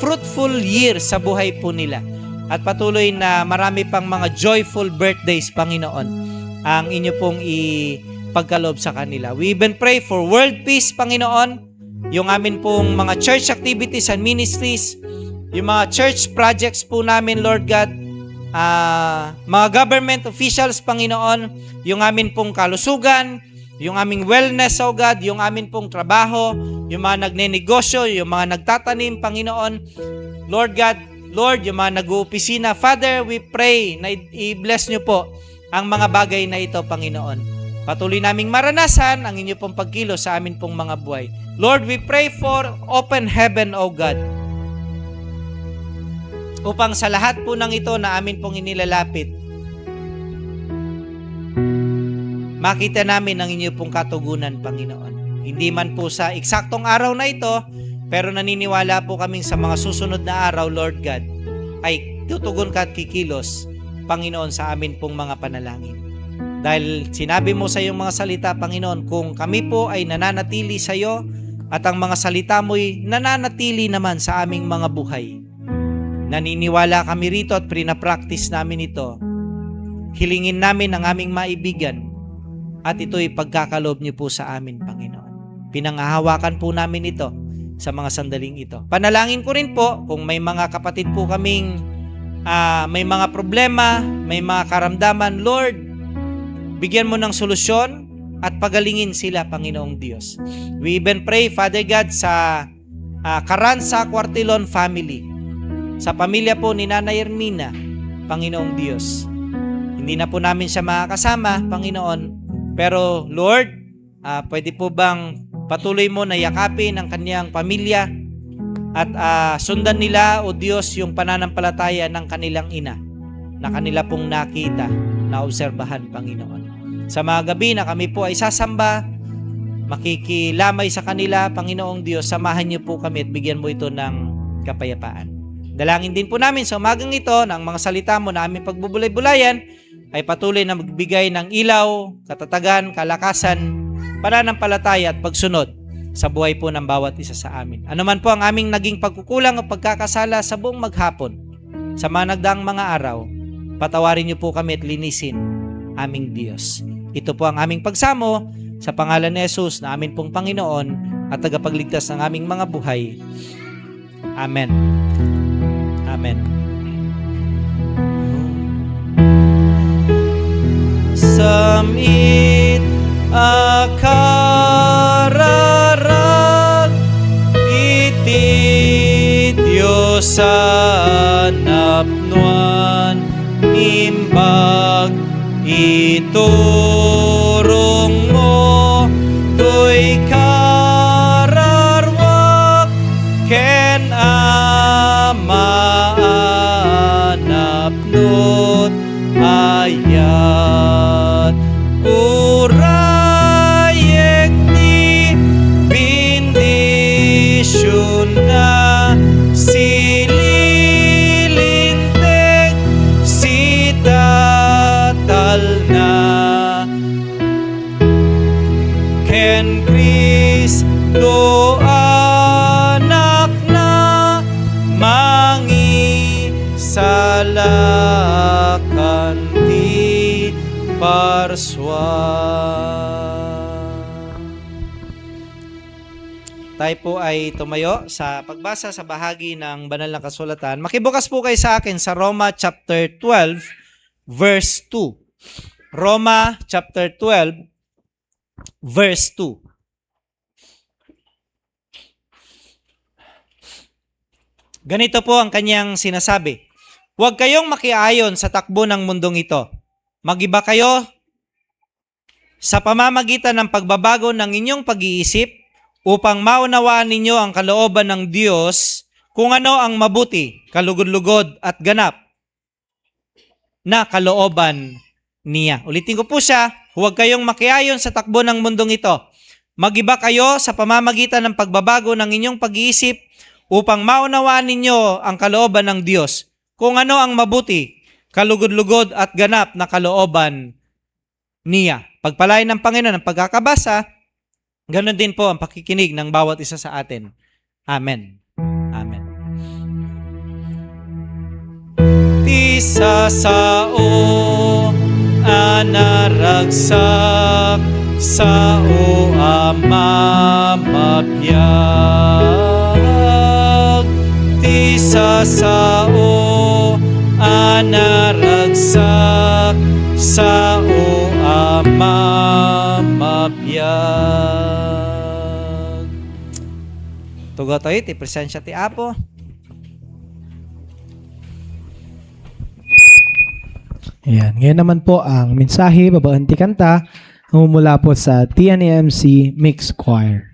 fruitful years sa buhay po nila. At patuloy na marami pang mga joyful birthdays, Panginoon, ang inyo pong ipagkaloob sa kanila. We even pray for world peace, Panginoon, yung amin pong mga church activities and ministries, yung mga church projects po namin, Lord God, mga government officials, Panginoon, yung amin pong kalusugan, yung aming wellness, O God, yung amin pong trabaho, yung mga nagnenegosyo, yung mga nagtatanim, Panginoon, Lord God, Lord, yung mga nag-uopisina, Father, we pray na i-bless nyo po ang mga bagay na ito, Panginoon. Patuloy naming maranasan ang inyo pong pagkilos sa amin pong mga buhay. Lord, we pray for open heaven, O God, upang sa lahat po ng ito na amin pong inilalapit, makita namin ang inyo pong katugunan, Panginoon. Hindi man po sa eksaktong araw na ito, pero naniniwala po kaming sa mga susunod na araw, Lord God, ay tutugon ka at kikilos, Panginoon, sa amin pong mga panalangin. Dahil sinabi mo sa iyong mga salita, Panginoon, kung kami po ay nananatili sa iyo at ang mga salita mo'y nananatili naman sa aming mga buhay, naniniwala kami rito at pinapractice namin ito. Hilingin namin ang aming maibigan at ito'y pagkakaloob niyo po sa amin, Panginoon. Pinangahawakan po namin ito sa mga sandaling ito. Panalangin ko rin po kung may mga kapatid po kaming may mga problema, may mga karamdaman, Lord, bigyan mo ng solusyon at pagalingin sila, Panginoong Diyos. We even pray, Father God, sa Carranza Cuartilon family, sa pamilya po ni Nanay Ermina, Panginoong Diyos. Hindi na po namin siya makakasama, Panginoon, pero Lord, pwede po bang patuloy mo na yakapin ang kanyang pamilya at sundan nila, O Diyos, yung pananampalataya ng kanilang ina na kanila pong nakita, naobserbahan, Panginoon. Sa mga gabi na kami po ay sasamba, makikilamay sa kanila, Panginoong Diyos, samahan niyo po kami at bigyan mo ito ng kapayapaan. Dalangin din po namin sa umagang ito na ang mga salita mo na aming pagbubulay-bulayan ay patuloy na magbigay ng ilaw, katatagan, kalakasan, pananampalataya at pagsunod sa buhay po ng bawat isa sa amin. Ano man po ang aming naging pagkukulang o pagkakasala sa buong maghapon, sa mga nagdaang mga araw, patawarin niyo po kami at linisin, aming Diyos. Ito po ang aming pagsamo sa pangalan ni Jesus na amin pong Panginoon at tagapagligtas ng aming mga buhay. Amen. Amen. Samit akararag iti Diyos anapnuan imbag iturong mo to'y kararwak ken amaanapnut ayat urayek di bindisyon na sililintek si tatal na ken Kristo anak na mangi salakan ti parswa. Tayo po ay tumayo sa pagbasa sa bahagi ng banal na kasulatan. Makibukas po kayo sa akin sa Roma chapter 12 verse 2. Roma chapter 12 verse 2. Ganito po ang kanyang sinasabi. Huwag kayong makiayon sa takbo ng mundong ito. Magiba kayo sa pamamagitan ng pagbabago ng inyong pag-iisip upang maunawaan ninyo ang kalooban ng Diyos kung ano ang mabuti, kalugod-lugod at ganap na kalooban niya. Ulitin ko po siya, huwag kayong makiayon sa takbo ng mundong ito. Magiba kayo sa pamamagitan ng pagbabago ng inyong pag-iisip upang maunawaan ninyo ang kalooban ng Diyos kung ano ang mabuti, kalugod-lugod at ganap na kalooban niya. Pagpalain ng Panginoon ang pagkakabasa, ganon din po ang pakikinig ng bawat isa sa atin. Amen. Amen. Tisa sao anaragsak sao Ama mabiyag, ti sasao anaragsak, sao Ama mabiyag. Tugo tayo, ti presensya ti Apo. Ayan. Ngayon naman po ang mensahe, babaan ti kanta, mula po sa TNAMC Mixed Choir.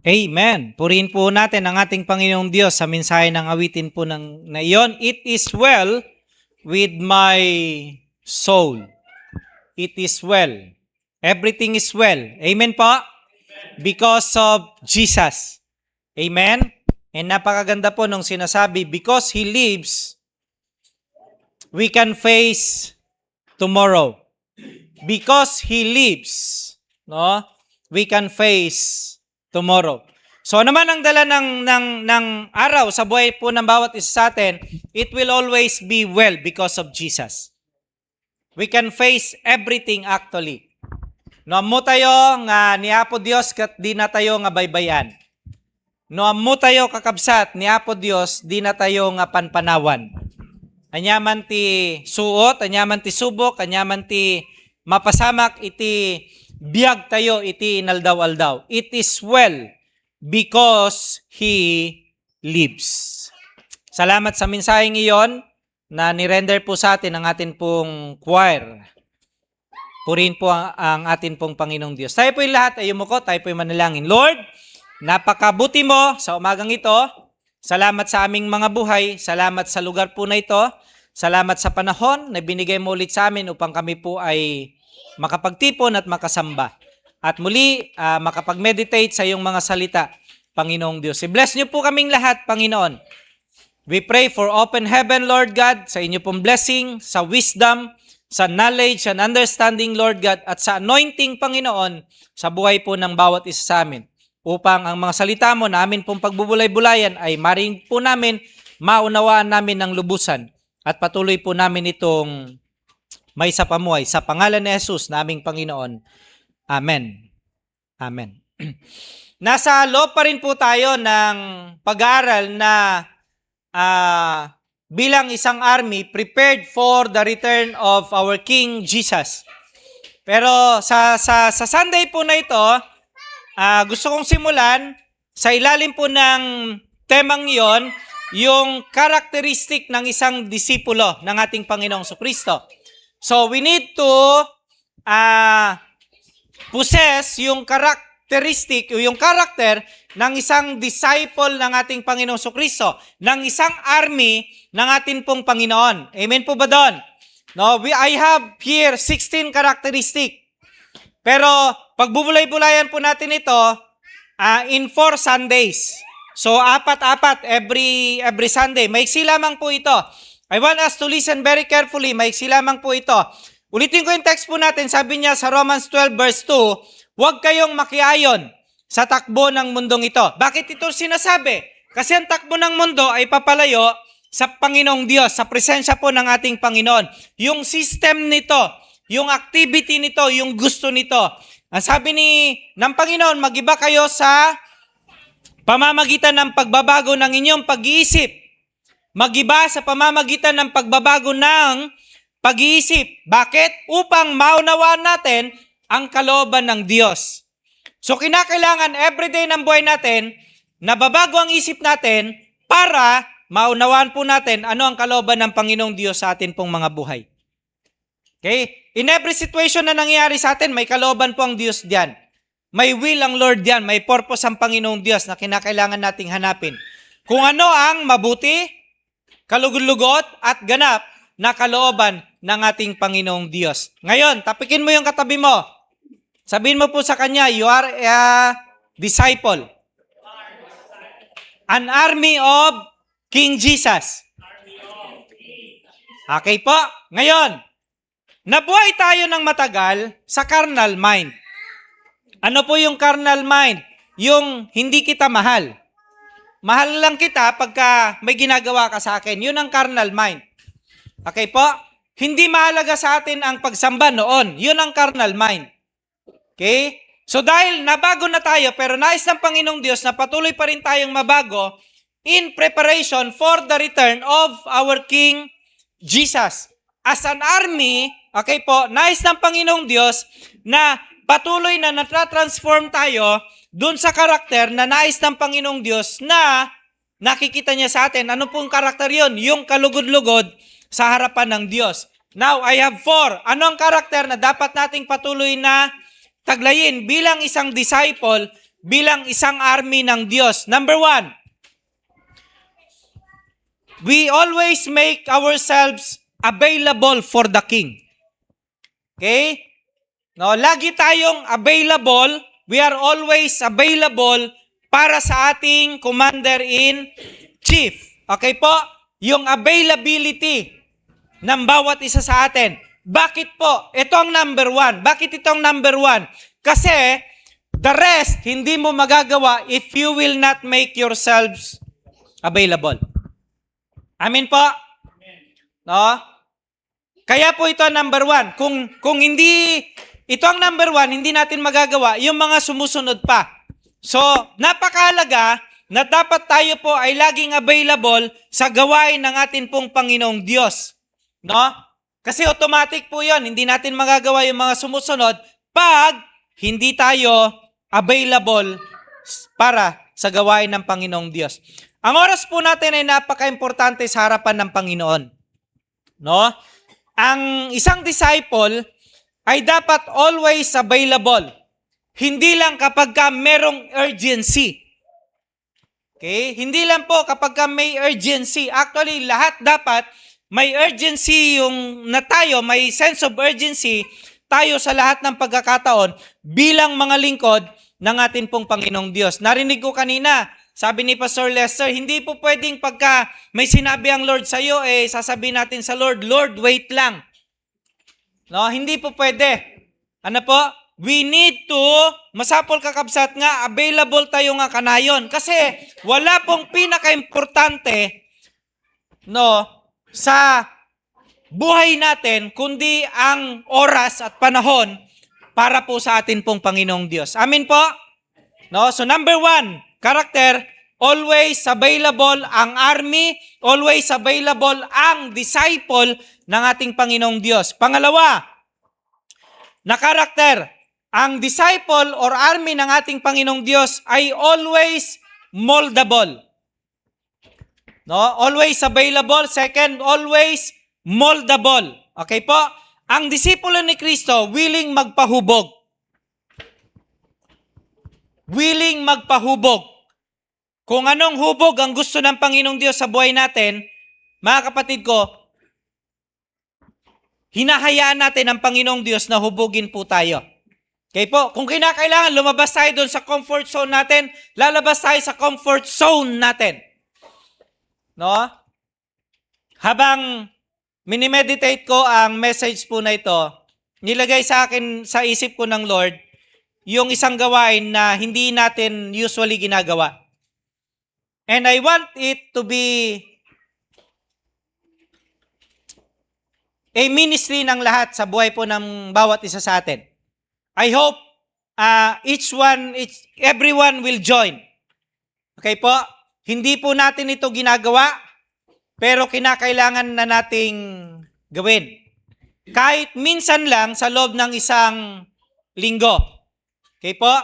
Amen. Purihin po natin ang ating Panginoong Diyos sa mensahe ng awitin po na iyon. It is well with my soul. It is well. Everything is well. Amen po? Because of Jesus. Amen? And napakaganda po nung sinasabi, because He lives, we can face tomorrow. Because He lives, no? We can face tomorrow. So ano naman ang dala ng araw sa buhay po ng bawat isa sa atin, it will always be well because of Jesus. We can face everything actually. No amo tayo nga ni Apo Dios kat di na tayo nga baybayan. No amo tayo kakabsat ni Apo Dios di na tayo nga panpanawan. Anyaman ti suot, anyaman ti subok, anyaman ti mapasamak iti biyag tayo iti inaldaw-aldaw. It is well because He lives. Salamat sa mensaheng iyon na nirender po sa atin ang atin pong choir. Purihin po ang atin pong Panginoong Diyos. Tayo po yung lahat ay yumuko, tayo po yung manalangin. Lord, napakabuti mo sa umagang ito. Salamat sa aming mga buhay. Salamat sa lugar po na ito. Salamat sa panahon na binigay mo ulit sa amin upang kami po ay makapagtipon at makasamba. At muli, makapag-meditate sa iyong mga salita, Panginoong Diyos. I-bless niyo po kaming lahat, Panginoon. We pray for open heaven, Lord God, sa inyo pong blessing, sa wisdom, sa knowledge and understanding, Lord God, at sa anointing, Panginoon, sa buhay po ng bawat isa sa amin. Upang ang mga salita mo na amin pong pagbubulay-bulayan ay maring po namin, maunawaan namin ng lubusan. At patuloy po namin itong may sa pamuhay. Sa pangalan ni Jesus, naming Panginoon. Amen. Amen. Nasa loob pa rin po tayo ng pag-aaral na bilang isang army prepared for the return of our King Jesus. Pero sa Sunday po na ito, gusto kong simulan sa ilalim po ng temang iyon, yung characteristic ng isang disipulo ng ating Panginoong Kristo. So we need to possess yung characteristic, yung character ng isang disciple ng ating Panginoong Kristo, ng isang army ng ating pong Panginoon. Amen po ba doon? No, I have here 16 characteristic. Pero pagbubulay-bulayan po natin ito in 4 Sundays. So apat-apat every Sunday. Maiksi lamang po ito. I want us to listen very carefully. Maiksi lamang po ito. Ulitin ko yung text po natin. Sabi niya sa Romans 12 verse 2, huwag kayong makiayon sa takbo ng mundong ito. Bakit ito sinasabi? Kasi ang takbo ng mundo ay papalayo sa Panginoong Diyos, sa presensya po ng ating Panginoon. Yung system nito, yung activity nito, yung gusto nito. Ang sabi ng Panginoon, mag-iba kayo sa pamamagitan ng pagbabago ng inyong pag-iisip. Mag-iba sa pamamagitan ng pagbabago ng pag-iisip. Bakit? Upang maunawaan natin ang kalooban ng Diyos. So kinakailangan everyday ng buhay natin, nababago ang isip natin para maunawaan po natin ano ang kalooban ng Panginoong Diyos sa atin pong mga buhay. Okay? In every situation na nangyayari sa atin, may kalooban po ang Diyos diyan. May will ang Lord diyan. May purpose ang Panginoong Diyos na kinakailangan nating hanapin. Kung ano ang mabuti, kalugod-lugot at ganap na kalooban ng ating Panginoong Diyos. Ngayon, tapikin mo yung katabi mo. Sabihin mo po sa kanya, you are a disciple. An army of King Jesus. Okay po. Ngayon, nabuhay tayo ng matagal sa carnal mind. Ano po yung carnal mind? Yung hindi kita mahal. Mahal lang kita pagka may ginagawa ka sa akin. Yun ang carnal mind. Okay po? Hindi mahalaga sa atin ang pagsamba noon. Yun ang carnal mind. Okay? So dahil nabago na tayo, pero nais ng Panginoong Diyos na patuloy pa rin tayong mabago in preparation for the return of our King Jesus. As an army, okay po, nais ng Panginoong Diyos na patuloy na natra-transform tayo dun sa karakter na nais ng Panginoong Diyos na nakikita niya sa atin. Ano pong karakter yon? Yung kalugod-lugod sa harapan ng Diyos. Now, I have 4. Ano ang karakter na dapat nating patuloy na taglayin bilang isang disciple bilang isang army ng Diyos? Number one, we always make ourselves available for the King. Okay? No, lagi tayong available. We are always available para sa ating commander-in-chief. Okay po? Yung availability ng bawat isa sa atin. Bakit po? Ito ang number one. Bakit itong number one? Kasi the rest, hindi mo magagawa if you will not make yourselves available. Amen po? No? Kaya po ito ang number one. Kung hindi ito ang number one, hindi natin magagawa yung mga sumusunod pa. So, napakahalaga na dapat tayo po ay laging available sa gawain ng atin pong Panginoong Diyos. No? Kasi automatic po yon, hindi natin magagawa yung mga sumusunod pag hindi tayo available para sa gawain ng Panginoong Diyos. Ang oras po natin ay napaka-importante sa harapan ng Panginoon. No? Ang isang disciple ay dapat always available. Hindi lang kapag merong urgency. Okay? Hindi lang po kapag may urgency. Actually, lahat dapat may urgency yung na tayo, may sense of urgency tayo sa lahat ng pagkakataon bilang mga lingkod ng atin pong Panginoong Diyos. Narinig ko kanina, sabi ni Pastor Lester, hindi po pwedeng pagka may sinabi ang Lord sa iyo, sasabihin natin sa Lord, Lord, wait lang. No, hindi po pwede. Ano po? We need to, masapol kakabsat nga, available tayo nga kanayon. Kasi wala pong pinaka-importante no, sa buhay natin, kundi ang oras at panahon para po sa atin pong Panginoong Diyos. Amen po? No? So number one, character, always available ang army, always available ang disciple ng ating Panginoong Diyos. Pangalawa, na karakter, ang disciple or army ng ating Panginoong Diyos ay always moldable. No? Always available. Second, always moldable. Okay po? Ang disipulo ni Kristo, willing magpahubog. Willing magpahubog. Kung anong hubog ang gusto ng Panginoong Diyos sa buhay natin, mga kapatid ko, hinahayaan natin ang Panginoong Diyos na hubugin po tayo. Okay po? Kung kinakailangan, lumabas tayo doon sa comfort zone natin, lalabas tayo sa comfort zone natin. No? Habang minimeditate ko ang message po na ito, nilagay sa akin, sa isip ko ng Lord, yung isang gawain na hindi natin usually ginagawa. And I want it to be a ministry ng lahat sa buhay po ng bawat isa sa atin. I hope everyone will join. Okay po? Hindi po natin ito ginagawa, pero kinakailangan na nating gawin. Kahit minsan lang sa loob ng isang linggo. Okay po?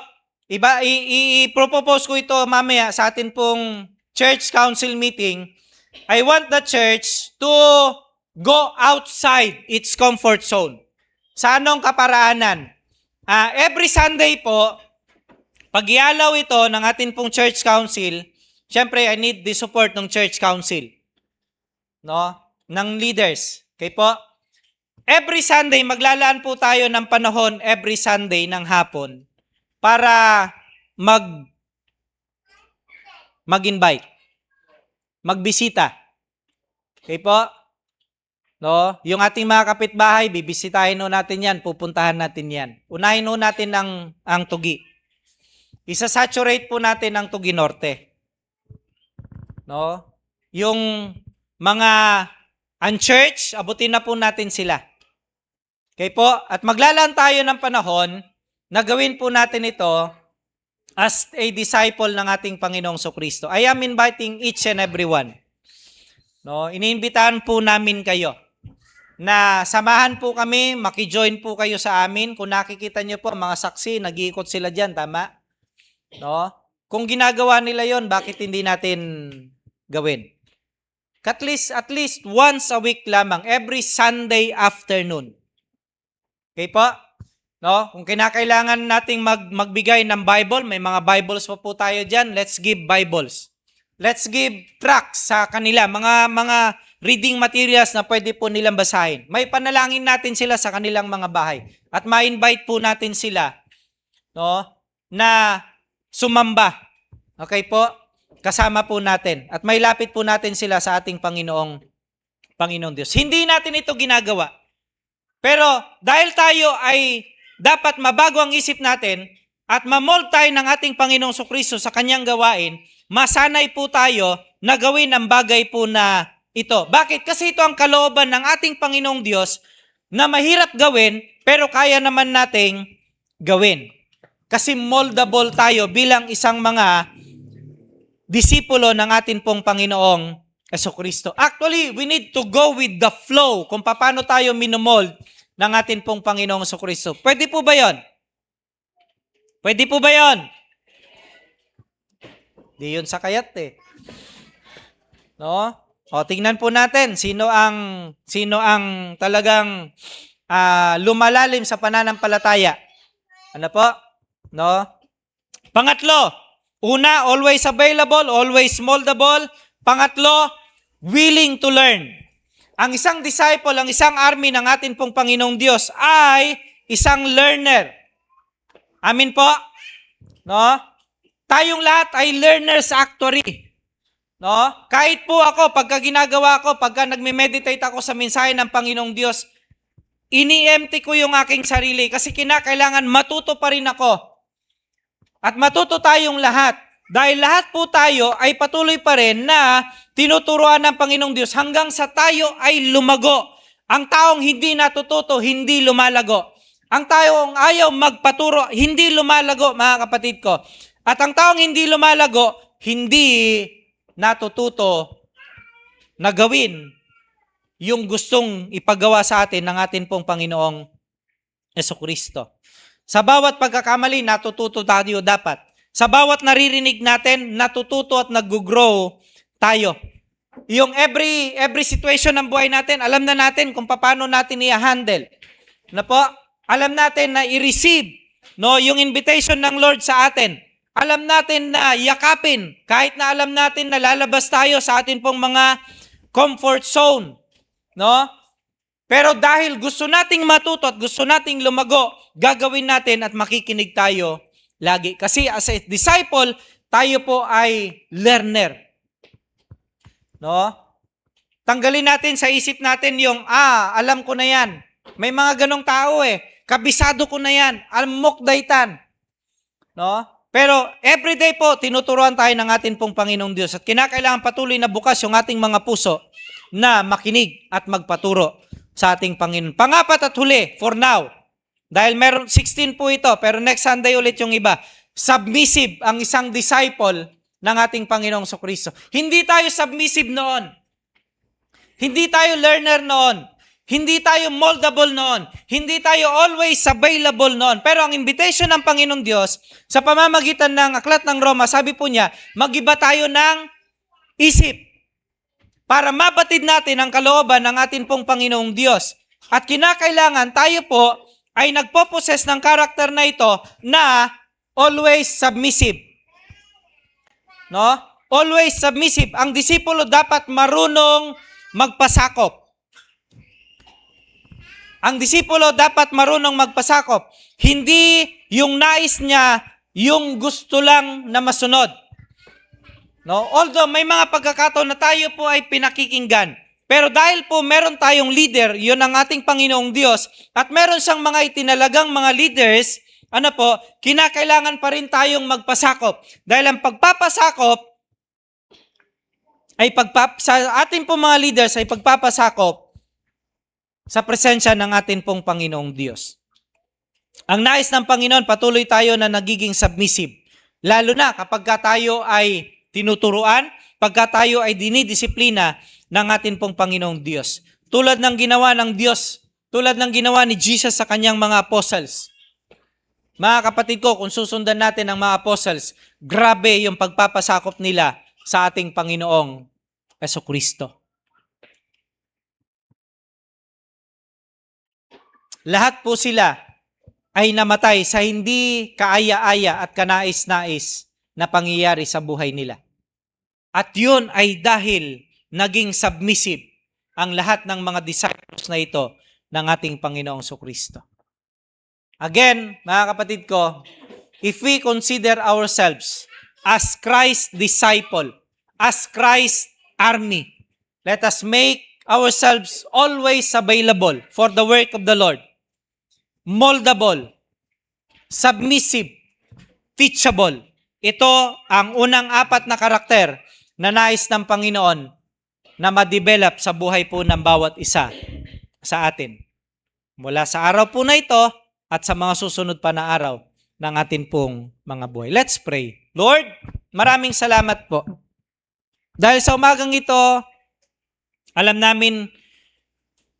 I-propose ko ito mamaya sa atin pong church council meeting. I want the church to go outside its comfort zone. Sa anong kaparaanan? Every Sunday po, pag-ialaw ito ng atin pong church council, syempre I need the support ng church council. No? Ng leaders. Okay po? Every Sunday, maglalaan po tayo ng panahon every Sunday ng hapon para mag-invite. Magbisita. Okay po? No? Yung ating mga kapitbahay, bibisitahin natin yan, pupuntahan natin yan. Unahin natin ang Tugi. Isa-saturate po natin ang Tugi Norte. No? Yung mga unchurched, abutin na po natin sila. Okay po? At maglalaan tayo ng panahon na gawin po natin ito as a disciple ng ating Panginoong Kristo. I am inviting each and everyone. No? Iniimbitahan po namin kayo na samahan po kami, maki-join po kayo sa amin. Kung nakikita niyo po, mga saksi, nag-iikot sila dyan, tama? No? Kung ginagawa nila yon, bakit hindi natin gawin? At least once a week lamang, every Sunday afternoon. Okay po? No? Kung kinakailangan nating magbigay ng Bible, may mga Bibles pa po tayo dyan, let's give Bibles. Let's give tracts sa kanila, mga reading materials na pwede po nilang basahin. May panalangin natin sila sa kanilang mga bahay. At ma-invite po natin sila, no, na sumamba. Okay po? Kasama po natin. At may lapit po natin sila sa ating Panginoong Diyos. Hindi natin ito ginagawa. Pero dahil tayo ay dapat mabago ang isip natin at mamold tayo ng ating Panginoong Kristo sa kanyang gawain, masanay po tayo na gawin ang bagay po na ito. Bakit? Kasi ito ang kalooban ng ating Panginoong Diyos na mahirap gawin pero kaya naman nating gawin. Kasi moldable tayo bilang isang mga disipulo ng ating pong Panginoong Kristo. Actually, we need to go with the flow kung paano tayo minomold ng ating pong Panginoong Kristo. Pwede po ba yon? Pwede po ba yon? Di yun sa kayat eh. No? O, tingnan po natin sino ang talagang lumalalim sa pananampalataya. Ano po? No? Pangatlo, una, always available, always moldable. Pangatlo, willing to learn. Ang isang disciple, ang isang army ng atin pong Panginoong Diyos ay isang learner. Amin po? No? Tayong lahat ay learners actually. No? Kahit po ako, pagka ginagawa ko, pagka nagme-meditate ako sa mensahe ng Panginoong Diyos, ini-empty ko yung aking sarili kasi kinakailangan matuto pa rin ako. At matuto tayong lahat. Dahil lahat po tayo ay patuloy pa rin na tinuturuan ng Panginoong Diyos hanggang sa tayo ay lumago. Ang taong hindi natututo, hindi lumalago. Ang taong ayaw magpaturo, hindi lumalago, mga kapatid ko. At ang taong hindi lumalago, hindi natututo na gawin yung gustong ipagawa sa atin ng atin pong Panginoong Jesucristo. Sa bawat pagkakamali, natututo tayo dapat. Sa bawat naririnig natin, natututo at nag-grow tayo. Yung every situation ng buhay natin, alam na natin kung paano natin i-handle. Na po, alam natin na i-receive yung invitation ng Lord sa atin. Alam natin na yakapin, kahit na alam natin na lalabas tayo sa atin pong mga comfort zone. No? Pero dahil gusto nating matuto at gusto nating lumago, gagawin natin at makikinig tayo lagi. Kasi as a disciple, tayo po ay learner. No? Tanggalin natin sa isip natin yung, alam ko na yan. May mga ganong tao kabisado ko na yan. Almok daytan. No? Pero everyday po, tinuturuan tayo ng atin pong Panginoong Diyos. At kinakailangan patuloy na bukas yung ating mga puso na makinig at magpaturo sa ating Panginoon. Pangapat at huli, for now. Dahil meron 16 po ito, pero next Sunday ulit yung iba. Submissive ang isang disciple ng ating Panginoong Kristo. Hindi tayo submissive noon. Hindi tayo learner noon. Hindi tayo moldable noon. Hindi tayo always available noon. Pero ang invitation ng Panginoong Diyos, sa pamamagitan ng Aklat ng Roma, sabi po niya, mag-iba tayo ng isip para mabatid natin ang kalooban ng ating pong Panginoong Diyos. At kinakailangan tayo po ay nagpo-possess ng karakter na ito na always submissive. No? Always submissive. Ang disipulo dapat marunong magpasakop. Ang disipulo dapat marunong magpasakop. Hindi yung nais niya, yung gusto lang na masunod. No? Although may mga pagkakataon na tayo po ay pinakikinggan. Pero dahil po meron tayong leader, yun ang ating Panginoong Diyos, at meron siyang mga itinalagang mga leaders, kinakailangan pa rin tayong magpasakop. Dahil ang pagpapasakop, sa ating pong mga leaders ay pagpapasakop sa presensya ng ating pong Panginoong Diyos. Ang nais ng Panginoon, patuloy tayo na nagiging submissive. Lalo na kapag tayo ay tinuturuan, pagka tayo ay dinidisiplina ng atin pong Panginoong Diyos. Tulad ng ginawa ng Diyos, tulad ng ginawa ni Jesus sa kanyang mga apostles. Mga kapatid ko, kung susundan natin ang mga apostles, grabe yung pagpapasakop nila sa ating Panginoong Jesucristo. Lahat po sila ay namatay sa hindi kaaya-aya at kanais-nais na pangyayari sa buhay nila. At yun ay dahil naging submissive ang lahat ng mga disciples na ito ng ating Panginoong Kristo. Again, mga kapatid ko, if we consider ourselves as Christ's disciple, as Christ's army, let us make ourselves always available for the work of the Lord. Moldable, submissive, teachable. Ito ang unang 4 na karakter na nais ng Panginoon na ma-develop sa buhay po ng bawat isa sa atin. Mula sa araw po na ito at sa mga susunod pa na araw ng atin pong mga buhay. Let's pray. Lord, maraming salamat po. Dahil sa umagang ito, alam namin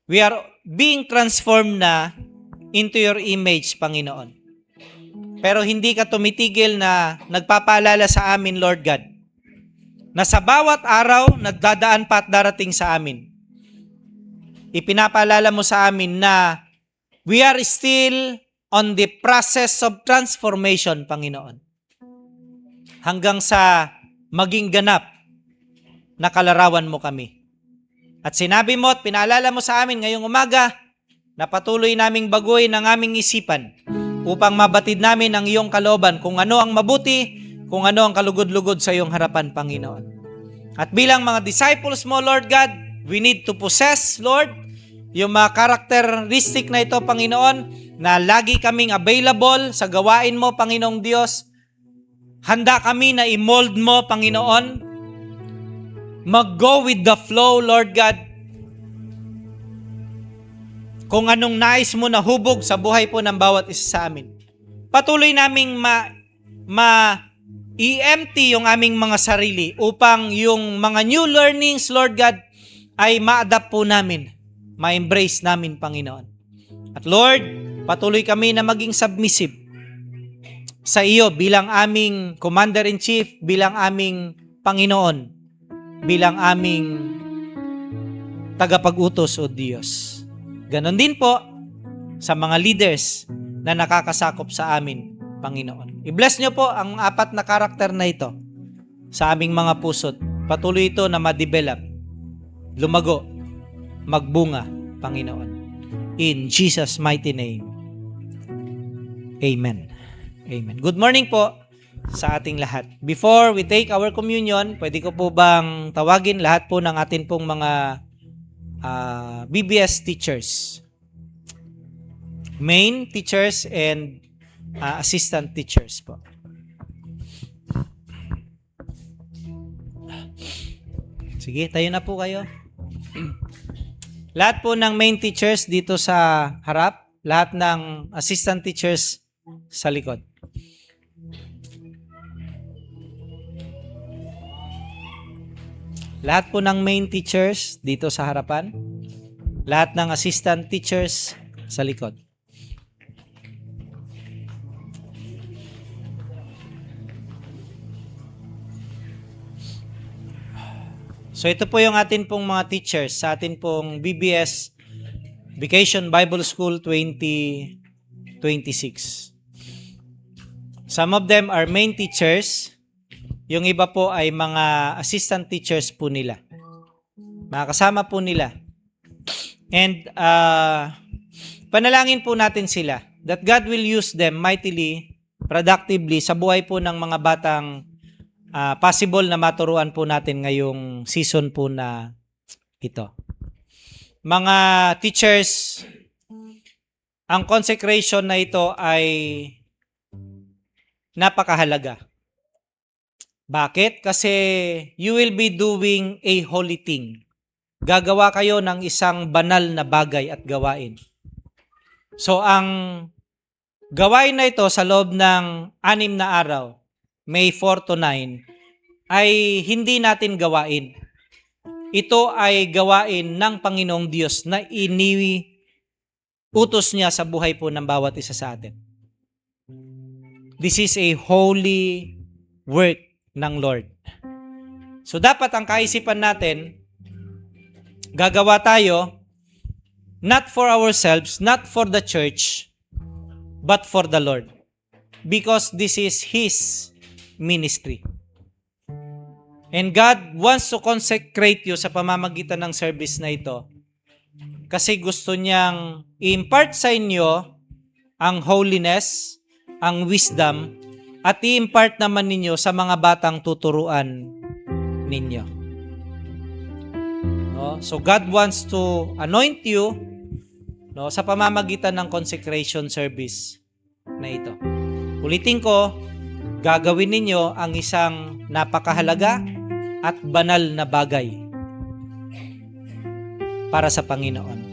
we are being transformed na into your image, Panginoon. Pero hindi ka tumitigil na nagpapaalala sa amin, Lord God, na sa bawat araw, nagdadaan pa at darating sa amin. Ipinapaalala mo sa amin na we are still on the process of transformation, Panginoon. Hanggang sa maging ganap na kalarawan mo kami. At sinabi mo at pinaalala mo sa amin ngayong umaga na patuloy naming baguhin ang aming isipan upang mabatid namin ang iyong kalooban kung ano ang mabuti, kung ano ang kalugod-lugod sa iyong harapan, Panginoon. At bilang mga disciples mo, Lord God, we need to possess, Lord, yung mga characteristic na ito, Panginoon, na lagi kaming available sa gawain mo, Panginoong Diyos. Handa kami na i-mold mo, Panginoon. Mag-go with the flow, Lord God. Kung anong nais mo na hubog sa buhay po ng bawat isa sa amin. Patuloy naming i-empty yung aming mga sarili upang yung mga new learnings, Lord God, ay ma-adapt po namin, ma-embrace namin, Panginoon. At Lord, patuloy kami na maging submissive sa iyo bilang aming Commander-in-Chief, bilang aming Panginoon, bilang aming tagapag-utos, O Diyos. Ganon din po sa mga leaders na nakakasakop sa amin, Panginoon. I-bless niyo po ang 4 na karakter na ito sa aming mga puso't patuloy ito na ma-develop, lumago, magbunga, Panginoon. In Jesus' mighty name. Amen. Amen. Good morning po sa ating lahat. Before we take our communion, pwede ko po bang tawagin lahat po ng atin pong mga BBS teachers, main teachers and assistant teachers po. Sige, tayo na po kayo. Lahat po ng main teachers dito sa harap, lahat ng assistant teachers sa likod. Lahat po ng main teachers dito sa harapan, lahat ng assistant teachers sa likod. So ito po yung atin pong mga teachers sa atin pong BBS Vacation Bible School 2026. Some of them are main teachers. Yung iba po ay mga assistant teachers po nila. Mga kasama po nila. And panalangin po natin sila that God will use them mightily, productively sa buhay po ng mga batang possible na maturuan po natin ngayong season po na ito. Mga teachers, ang consecration na ito ay napakahalaga. Bakit? Kasi you will be doing a holy thing. Gagawa kayo ng isang banal na bagay at gawain. So, ang gawain na ito sa loob ng 6 na araw, May 4 to 9, ay hindi natin gawain. Ito ay gawain ng Panginoong Diyos na utos niya sa buhay po ng bawat isa sa atin. This is a holy work ng Lord. So dapat ang kaisipan natin, gagawa tayo not for ourselves, not for the church, but for the Lord. Because this is His ministry. And God wants to consecrate you sa pamamagitan ng service na ito. Kasi gusto niyang i-impart sa inyo ang holiness, ang wisdom, at i-impart naman ninyo sa mga batang tuturuan ninyo. No? So God wants to anoint you, no, sa pamamagitan ng consecration service na ito. Ulitin ko, gagawin ninyo ang isang napakahalaga at banal na bagay para sa Panginoon.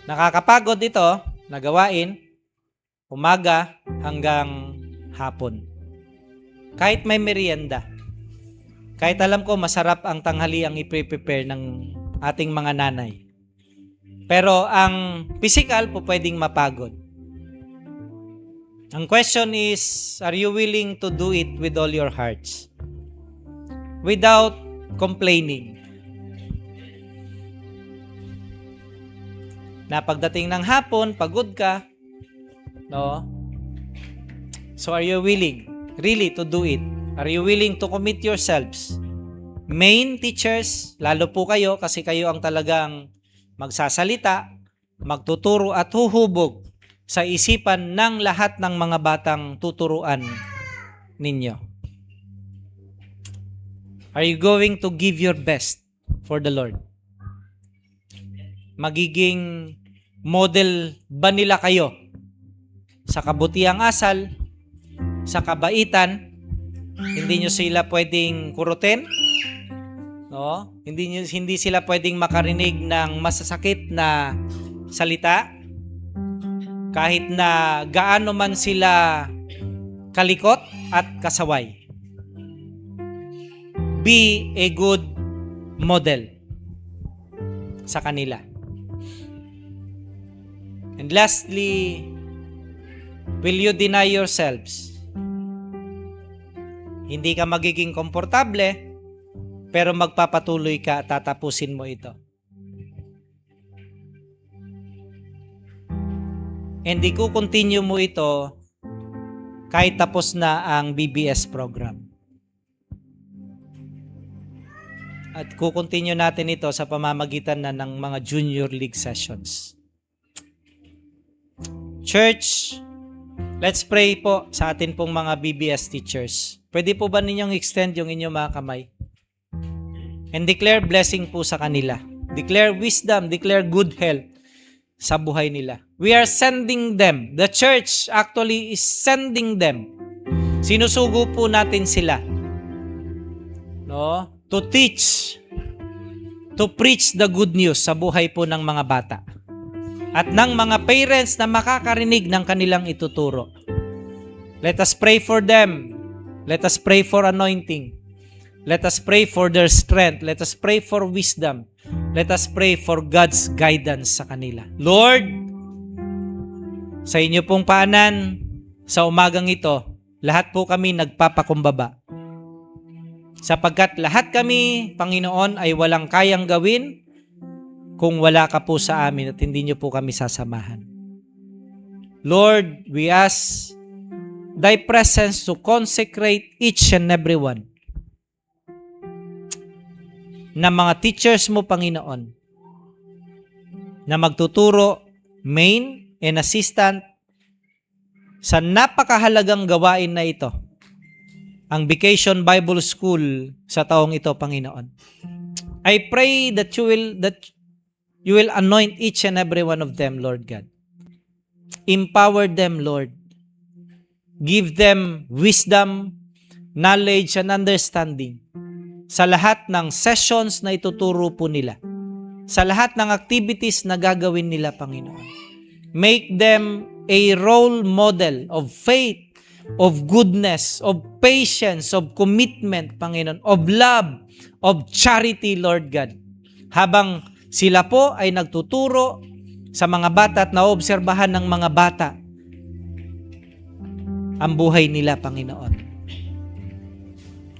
Nakakapagod ito na gawain, umaga hanggang hapon. Kahit may merienda. Kahit alam ko masarap ang tanghali ang i-prepare ng ating mga nanay. Pero ang physical po pwedeng mapagod. Ang question is, are you willing to do it with all your hearts? Without complaining. Na pagdating ng hapon, pagod ka, no? So are you willing really to do it? Are you willing to commit yourselves? Main teachers, lalo po kayo kasi kayo ang talagang magsasalita, magtuturo at huhubog sa isipan ng lahat ng mga batang tuturuan ninyo. Are you going to give your best for the Lord? Magiging model ba nila kayo sa kabutiang asal, sa kabaitan? Hindi nyo sila pwedeng kurutin, no? Hindi sila pwedeng makarinig ng masasakit na salita, kahit na gaano man sila kalikot at kasaway. Be a good model sa kanila. And lastly, will you deny yourselves? Hindi ka magiging komportable, pero magpapatuloy ka at tatapusin mo ito. And i-continue mo ito kahit tapos na ang BBS program. At kukontinue natin ito sa pamamagitan na ng mga junior league sessions. Church, let's pray po sa atin pong mga BBS teachers. Pwede po ba ninyong extend yung inyong mga kamay? And declare blessing po sa kanila. Declare wisdom, declare good health sa buhay nila. We are sending them. The church actually is sending them. Sinusugo po natin sila, no? To teach, to preach the good news sa buhay po ng mga bata. At ng mga parents na makakarinig ng kanilang ituturo. Let us pray for them. Let us pray for anointing. Let us pray for their strength. Let us pray for wisdom. Let us pray for God's guidance sa kanila. Lord, sa inyo pong paanan, sa umagang ito, lahat po kami nagpapakumbaba. Sapagkat lahat kami, Panginoon, ay walang kayang gawin kung wala ka po sa amin at hindi niyo po kami sasamahan. Lord, we ask Thy presence to consecrate each and every one na mga teachers mo, Panginoon, na magtuturo, main and assistant sa napakahalagang gawain na ito, ang Vacation Bible School sa taong ito, Panginoon. I pray that you will anoint each and every one of them, Lord God. Empower them, Lord. Give them wisdom, knowledge, and understanding sa lahat ng sessions na ituturo po nila. Sa lahat ng activities na gagawin nila, Panginoon. Make them a role model of faith, of goodness, of patience, of commitment, Panginoon, of love, of charity, Lord God. Habang sila po ay nagtuturo sa mga bata at naobserbahan ng mga bata ang buhay nila, Panginoon.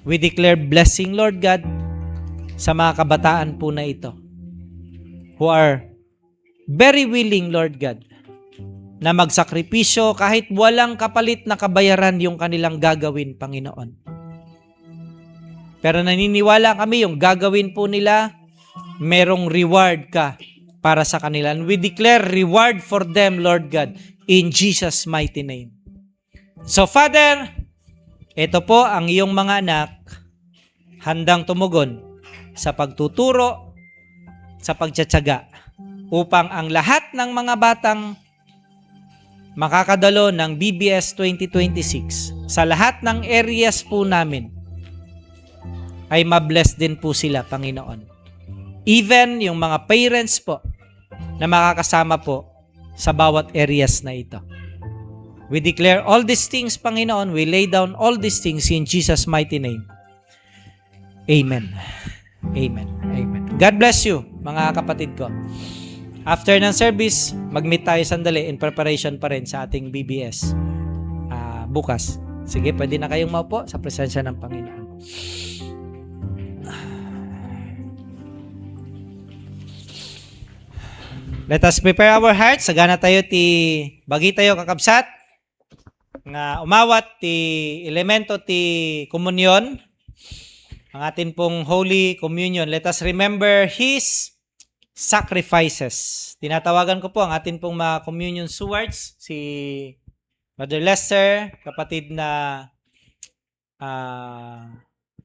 We declare blessing, Lord God, sa mga kabataan po na ito who are very willing, Lord God, na magsakripisyo kahit walang kapalit na kabayaran yung kanilang gagawin, Panginoon. Pero naniniwala kami yung gagawin po nila, merong reward ka para sa kanila. And we declare reward for them, Lord God, in Jesus' mighty name. So, Father, ito po ang iyong mga anak, handang tumugon sa pagtuturo, sa pagtsatsaga, upang ang lahat ng mga batang makakadalo ng BBS 2026 sa lahat ng areas po namin ay mabless din po sila, Panginoon. Even yung mga parents po na makakasama po sa bawat areas na ito. We declare all these things, Panginoon. We lay down all these things in Jesus' mighty name. Amen. Amen. Amen. God bless you, mga kapatid ko. After ng service, mag-meet tayo sandali in preparation pa rin sa ating BBS bukas. Sige, pwede na kayong maupo sa presensya ng Panginoon. Let us prepare our hearts. Sagana tayo bagi tayo kakabsat nga umawat ti elemento ti komunyon, ang atin pong Holy Communion. Let us remember His sacrifices. Tinatawagan ko po ang atin pong mga communion stewards, si Brother Lester, kapatid na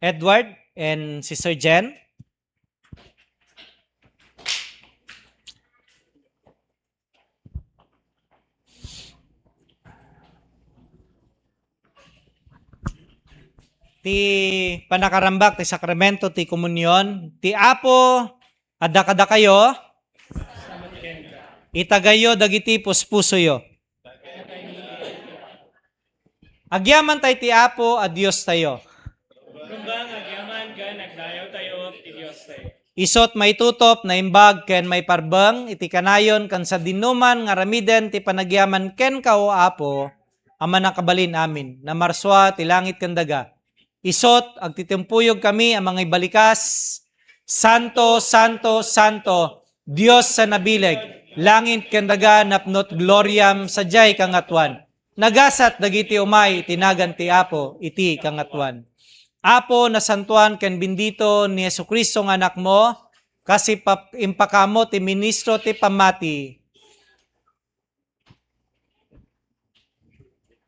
Edward, and Sister Jen. Ti panakarambak, ti sakramento, ti komunyon, ti apo, adda kayo, itagayo dagiti puspusoyo. Agyaman tayo ti apo, adios tayo. Kumbang agyaman ka, nagdayaw tayo, ti Diyos tayo. Isot may tutop na imbag ken may parbeng, iti kanayon kan sa dinuman nga ramiden ti panagyaman ken ka o apo, ama nakabalin amin, na marswa ti langit ken daga. Isot, agtitimpuyog kami ang mga ibalikas. Santo, Santo, Santo, Diyos sa nabileg, langit kendaga napnot gloriam sadyay kangatwan. Nagasat dagiti umay, tinagan ti Apo, iti kangatwan. Apo na santuan ken bendito ni Jesucristo nga anak mo, kasi impakamo ti ministro ti pamati.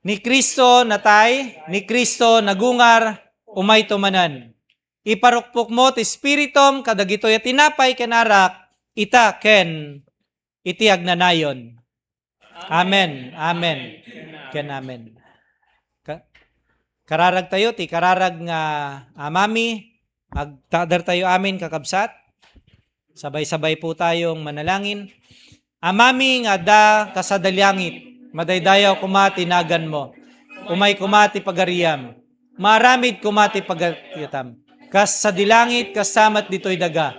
Ni Kristo natay, ni Kristo nagungar, umay tumanan. Iparukpok mo ti spiritom kadagitoy tinapay ken arak ita ken iti agnanayon. Amen. Amen. Ken amen. Kararag tayo ti kararag nga amami, agtadar tayo amin kakabsat. Sabay-sabay po tayong manalangin. Amami nga da kasadalyangit, madaydayaw kumati nagan mo. Umay kumati pagariyam. Maramid kumati pagayatam. Kas sa dilangit, kasamat dito'y daga.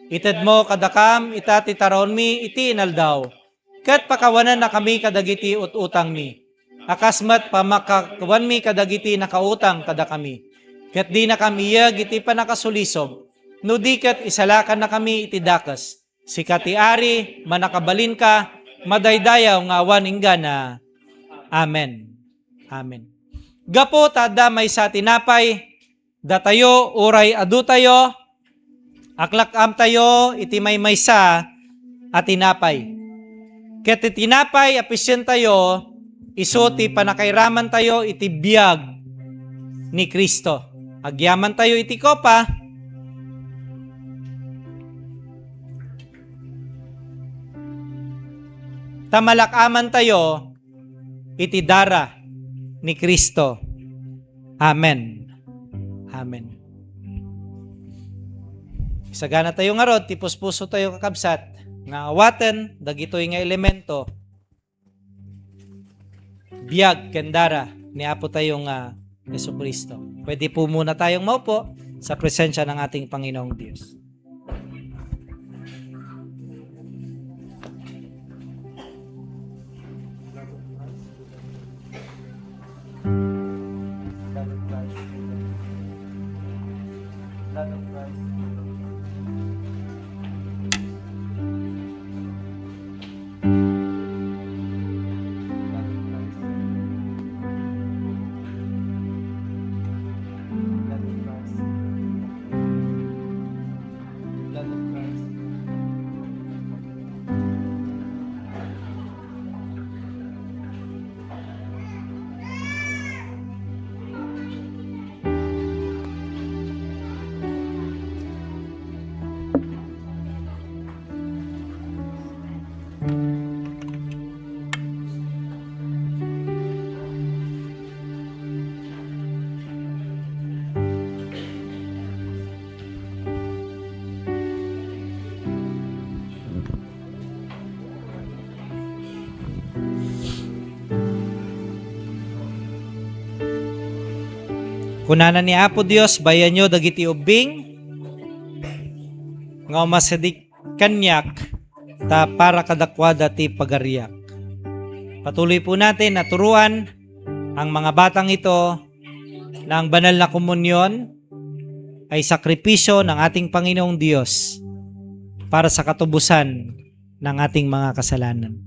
Ited mo kadakam, itati taron mi, iti inaldaw. Kat pakawanan na kami kadagiti utang mi. Akasmat pamakawan mi kadagiti nakautang kada kami. Kat di na kami yag iti panakasulisob. No di kat isalakan na kami iti dakas. Si katiari, manakabalin ka, madaydayaw nga awan ingana. Amen. Amen. Gapo tada may sa tinapay, datayo, uray adu tayo, aklakam tayo, iti may sa at tinapay. Ket iti tinapay, apisyen tayo, iso ti panakairaman tayo, iti biyag ni Kristo. Agyaman tayo iti kopa, tamalakaman tayo, iti dara ni Kristo. Amen. Amen. Sagana tayo nga rod, tipos-puso tayo kakabsat, nga awaten, dagitoy nga elemento, biyag, kendara, ni Apo tayo nga Jesucristo. Pwede po muna tayong maupo sa presensya ng ating Panginoong Diyos. Kunana ni Apo Dios bayanyo dagiti ubing nga masadik kanyak ta para kadakwada ti pagariyak. Patuloy po natin na turuan ang mga batang ito na ang banal na komunyon ay sakripisyo ng ating Panginoong Diyos para sa katubusan ng ating mga kasalanan.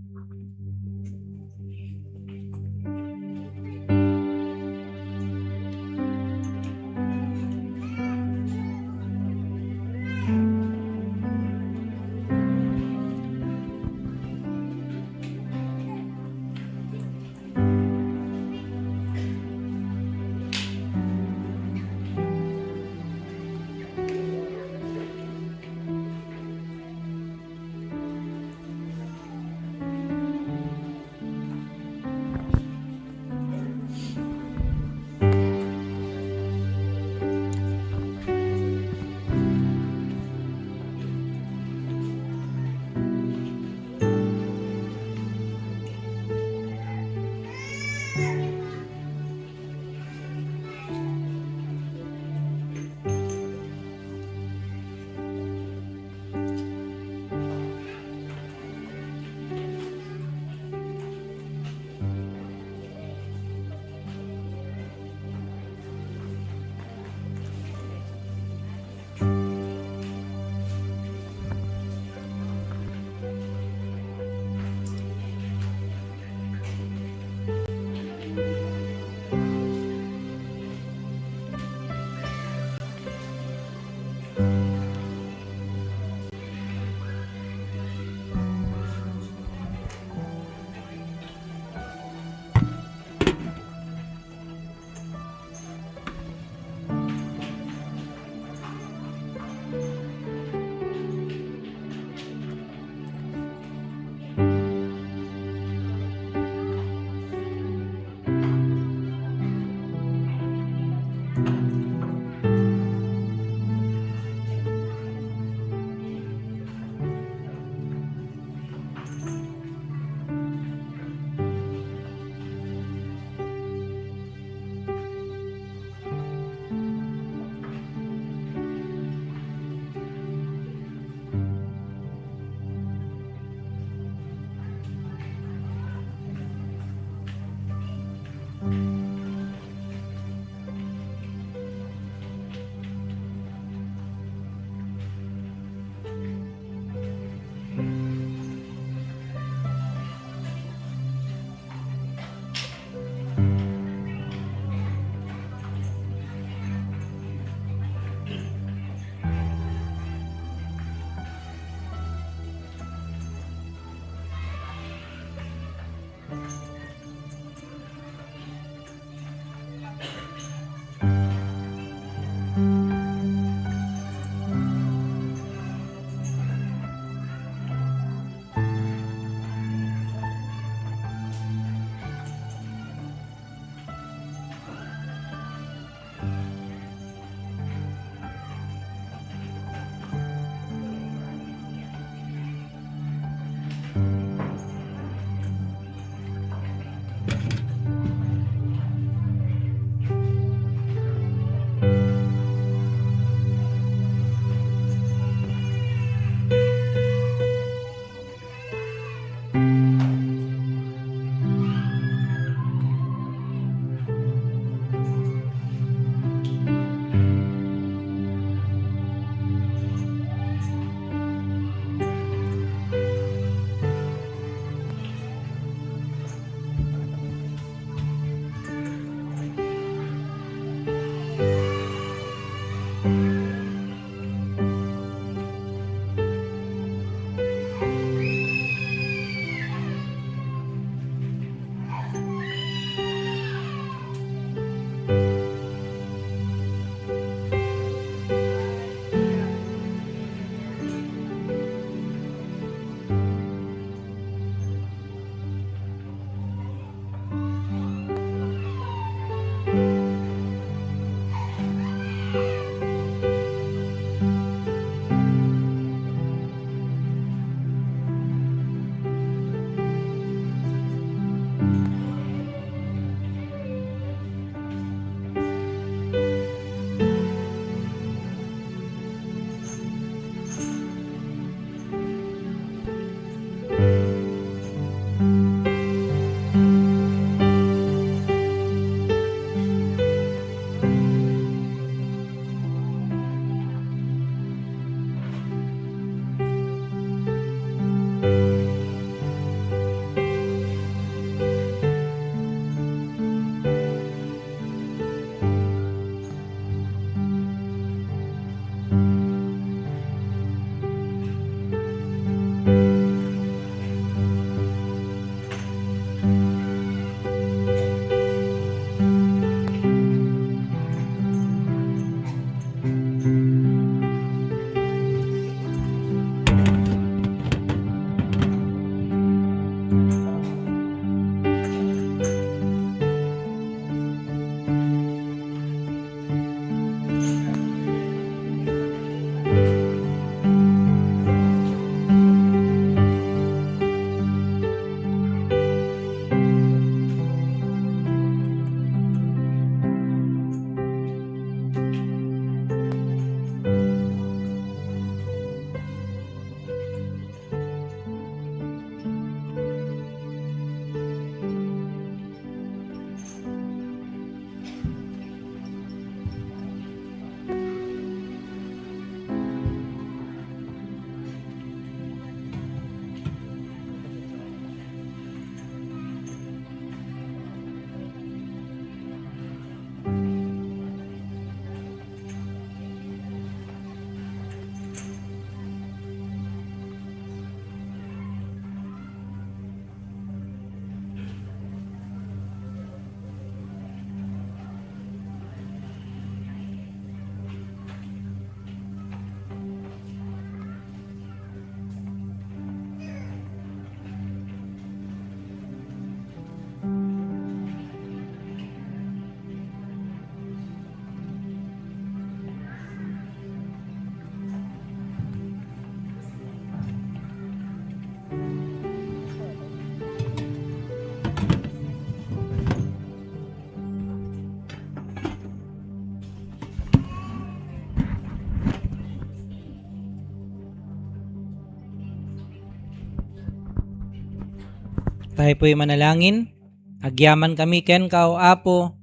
Tayo po'y manalangin. Agyaman kami ken ka o Apo.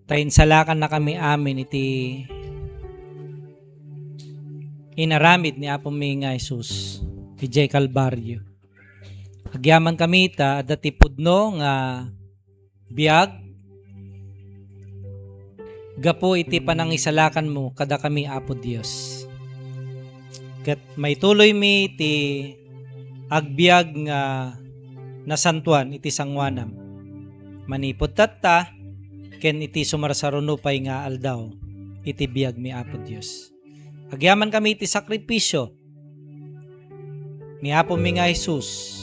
Tayin salakan na kami amin iti inaramid ni Apo mi nga Jesus. Iti Kalbaryo. Agyaman kami ta dati pudno nga biag. Gapo iti panangisalakan mo kada kami Apo Dios. Ket may tuloy mi iti agbiag nga nasantuan iti sangwanam. Manipod tatta ken iti sumarsarunupay nga aldaw iti biag mi Apo Dios. Agyaman kami iti sakripisyo ni Apo mi nga Jesus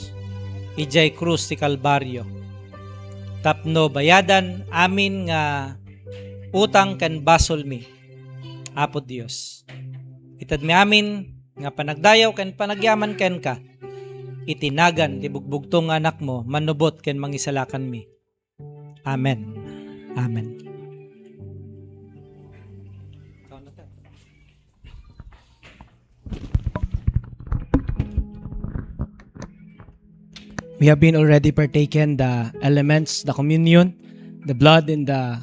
ijay krus ti Kalbaryo. Tapno bayadan amin nga utang ken basol mi Apo Dios. Itad mi amin nga panagdayaw ken panagyaman ken ka itinagan ti bugbugtong anak mo manubot ken mangisalakan mi. Amen. Amen. We have been already partaken the elements, the communion, the blood and the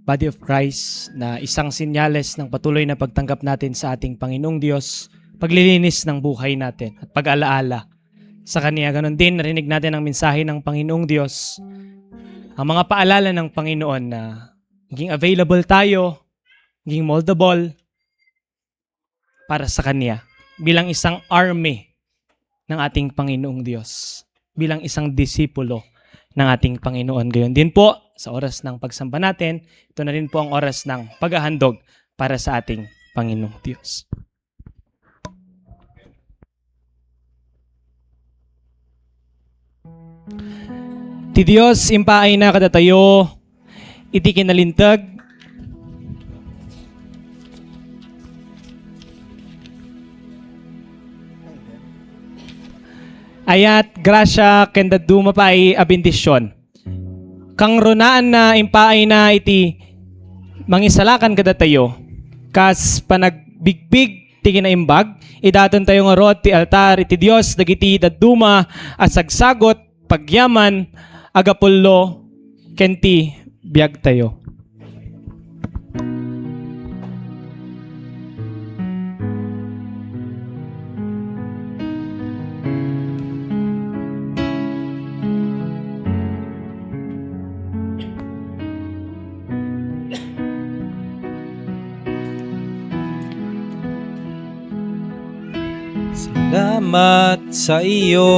body of Christ na isang sinyales ng patuloy na pagtanggap natin sa ating Panginoong Diyos, paglilinis ng buhay natin at pag-alaala sa Kanya. Ganon din, narinig natin ang mensahe ng Panginoong Diyos, ang mga paalala ng Panginoon na maging available tayo, maging moldable para sa Kanya bilang isang army ng ating Panginoong Diyos, bilang isang disipulo ng ating Panginoon. Gayon din po, sa oras ng pagsamba natin, ito na rin po ang oras ng paghahandog para sa ating Panginoong Diyos. Ti Diyos, impaay na kadatayo, iti kinalintag, ayat grasya kenda dumapay a bendisyon. Kang runaan na impaay na iti mangisalakan kadatayo, kas panagbigbig ti kinaimbag, idaton tayo nga rod ti altar iti Dios dagiti daduma at sagsagot pagyaman agapullo kenti biag tayo. Salamat sa iyo,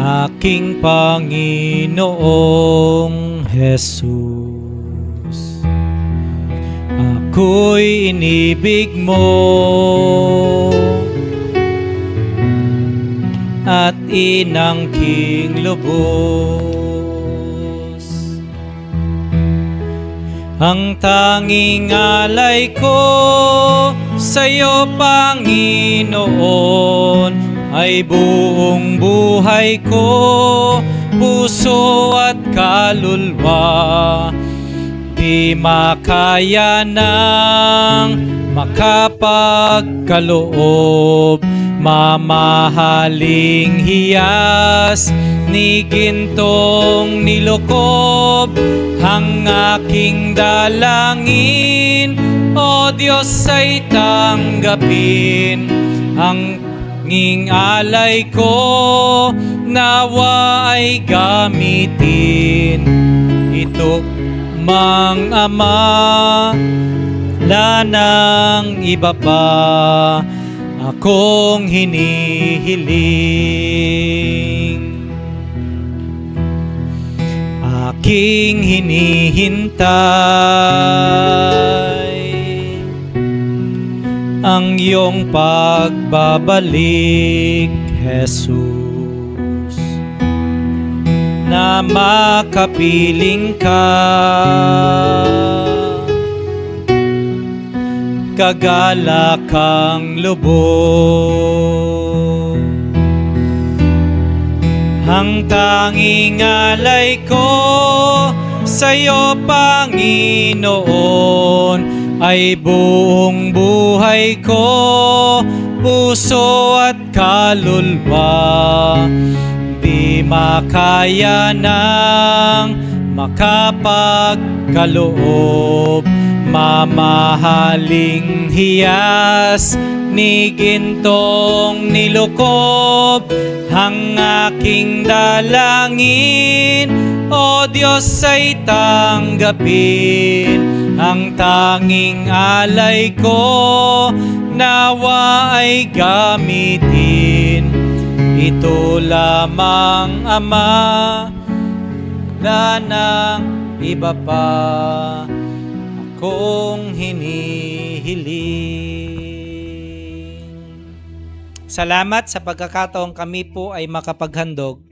aking Panginoong Jesus. Ako'y inibig mo at inangking lubos. Ang tanging alay ko sa'yo, Panginoon, ay buong buhay ko, puso at kaluluwa. Di makaya ng makapagkaloob, mamahaling hiyas ni gintong nilukob ang aking dalangin. O Diyos, ay tanggapin ang nging alay ko, nawa ay gamitin ito mang Ama, lanang iba pa akong hinihiling. Aking hinihintay ang iyong pagbabalik, Jesus, na makapiling ka, kagalakang lubog. Ang tanging alay ko sa'yo, Panginoon, ay buong buhay ko, puso at kaluluwa, di makaya ng makapagkaloob. Mamahaling hiyas ni gintong nilukob, ang aking dalangin, o Diyos ay tanggapin. Ang tanging alay ko, nawa ay gamitin. Ito lamang, Ama, wala nang iba pa akong hinihiling. Salamat sa pagkakataong kami po ay makapaghandog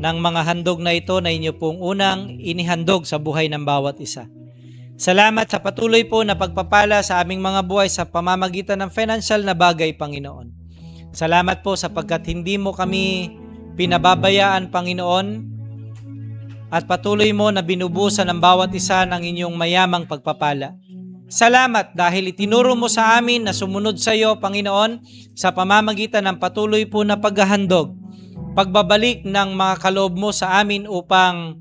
ng mga handog na ito na inyo pong unang inihandog sa buhay ng bawat isa. Salamat sa patuloy po na pagpapala sa aming mga buhay sa pamamagitan ng financial na bagay, Panginoon. Salamat po sapagkat hindi mo kami pinababayaan, Panginoon, at patuloy mo na binubusan ang bawat isa ng inyong mayamang pagpapala. Salamat dahil itinuro mo sa amin na sumunod sa iyo, Panginoon, sa pamamagitan ng patuloy po na paghahandog, pagbabalik ng mga kaloob mo sa amin upang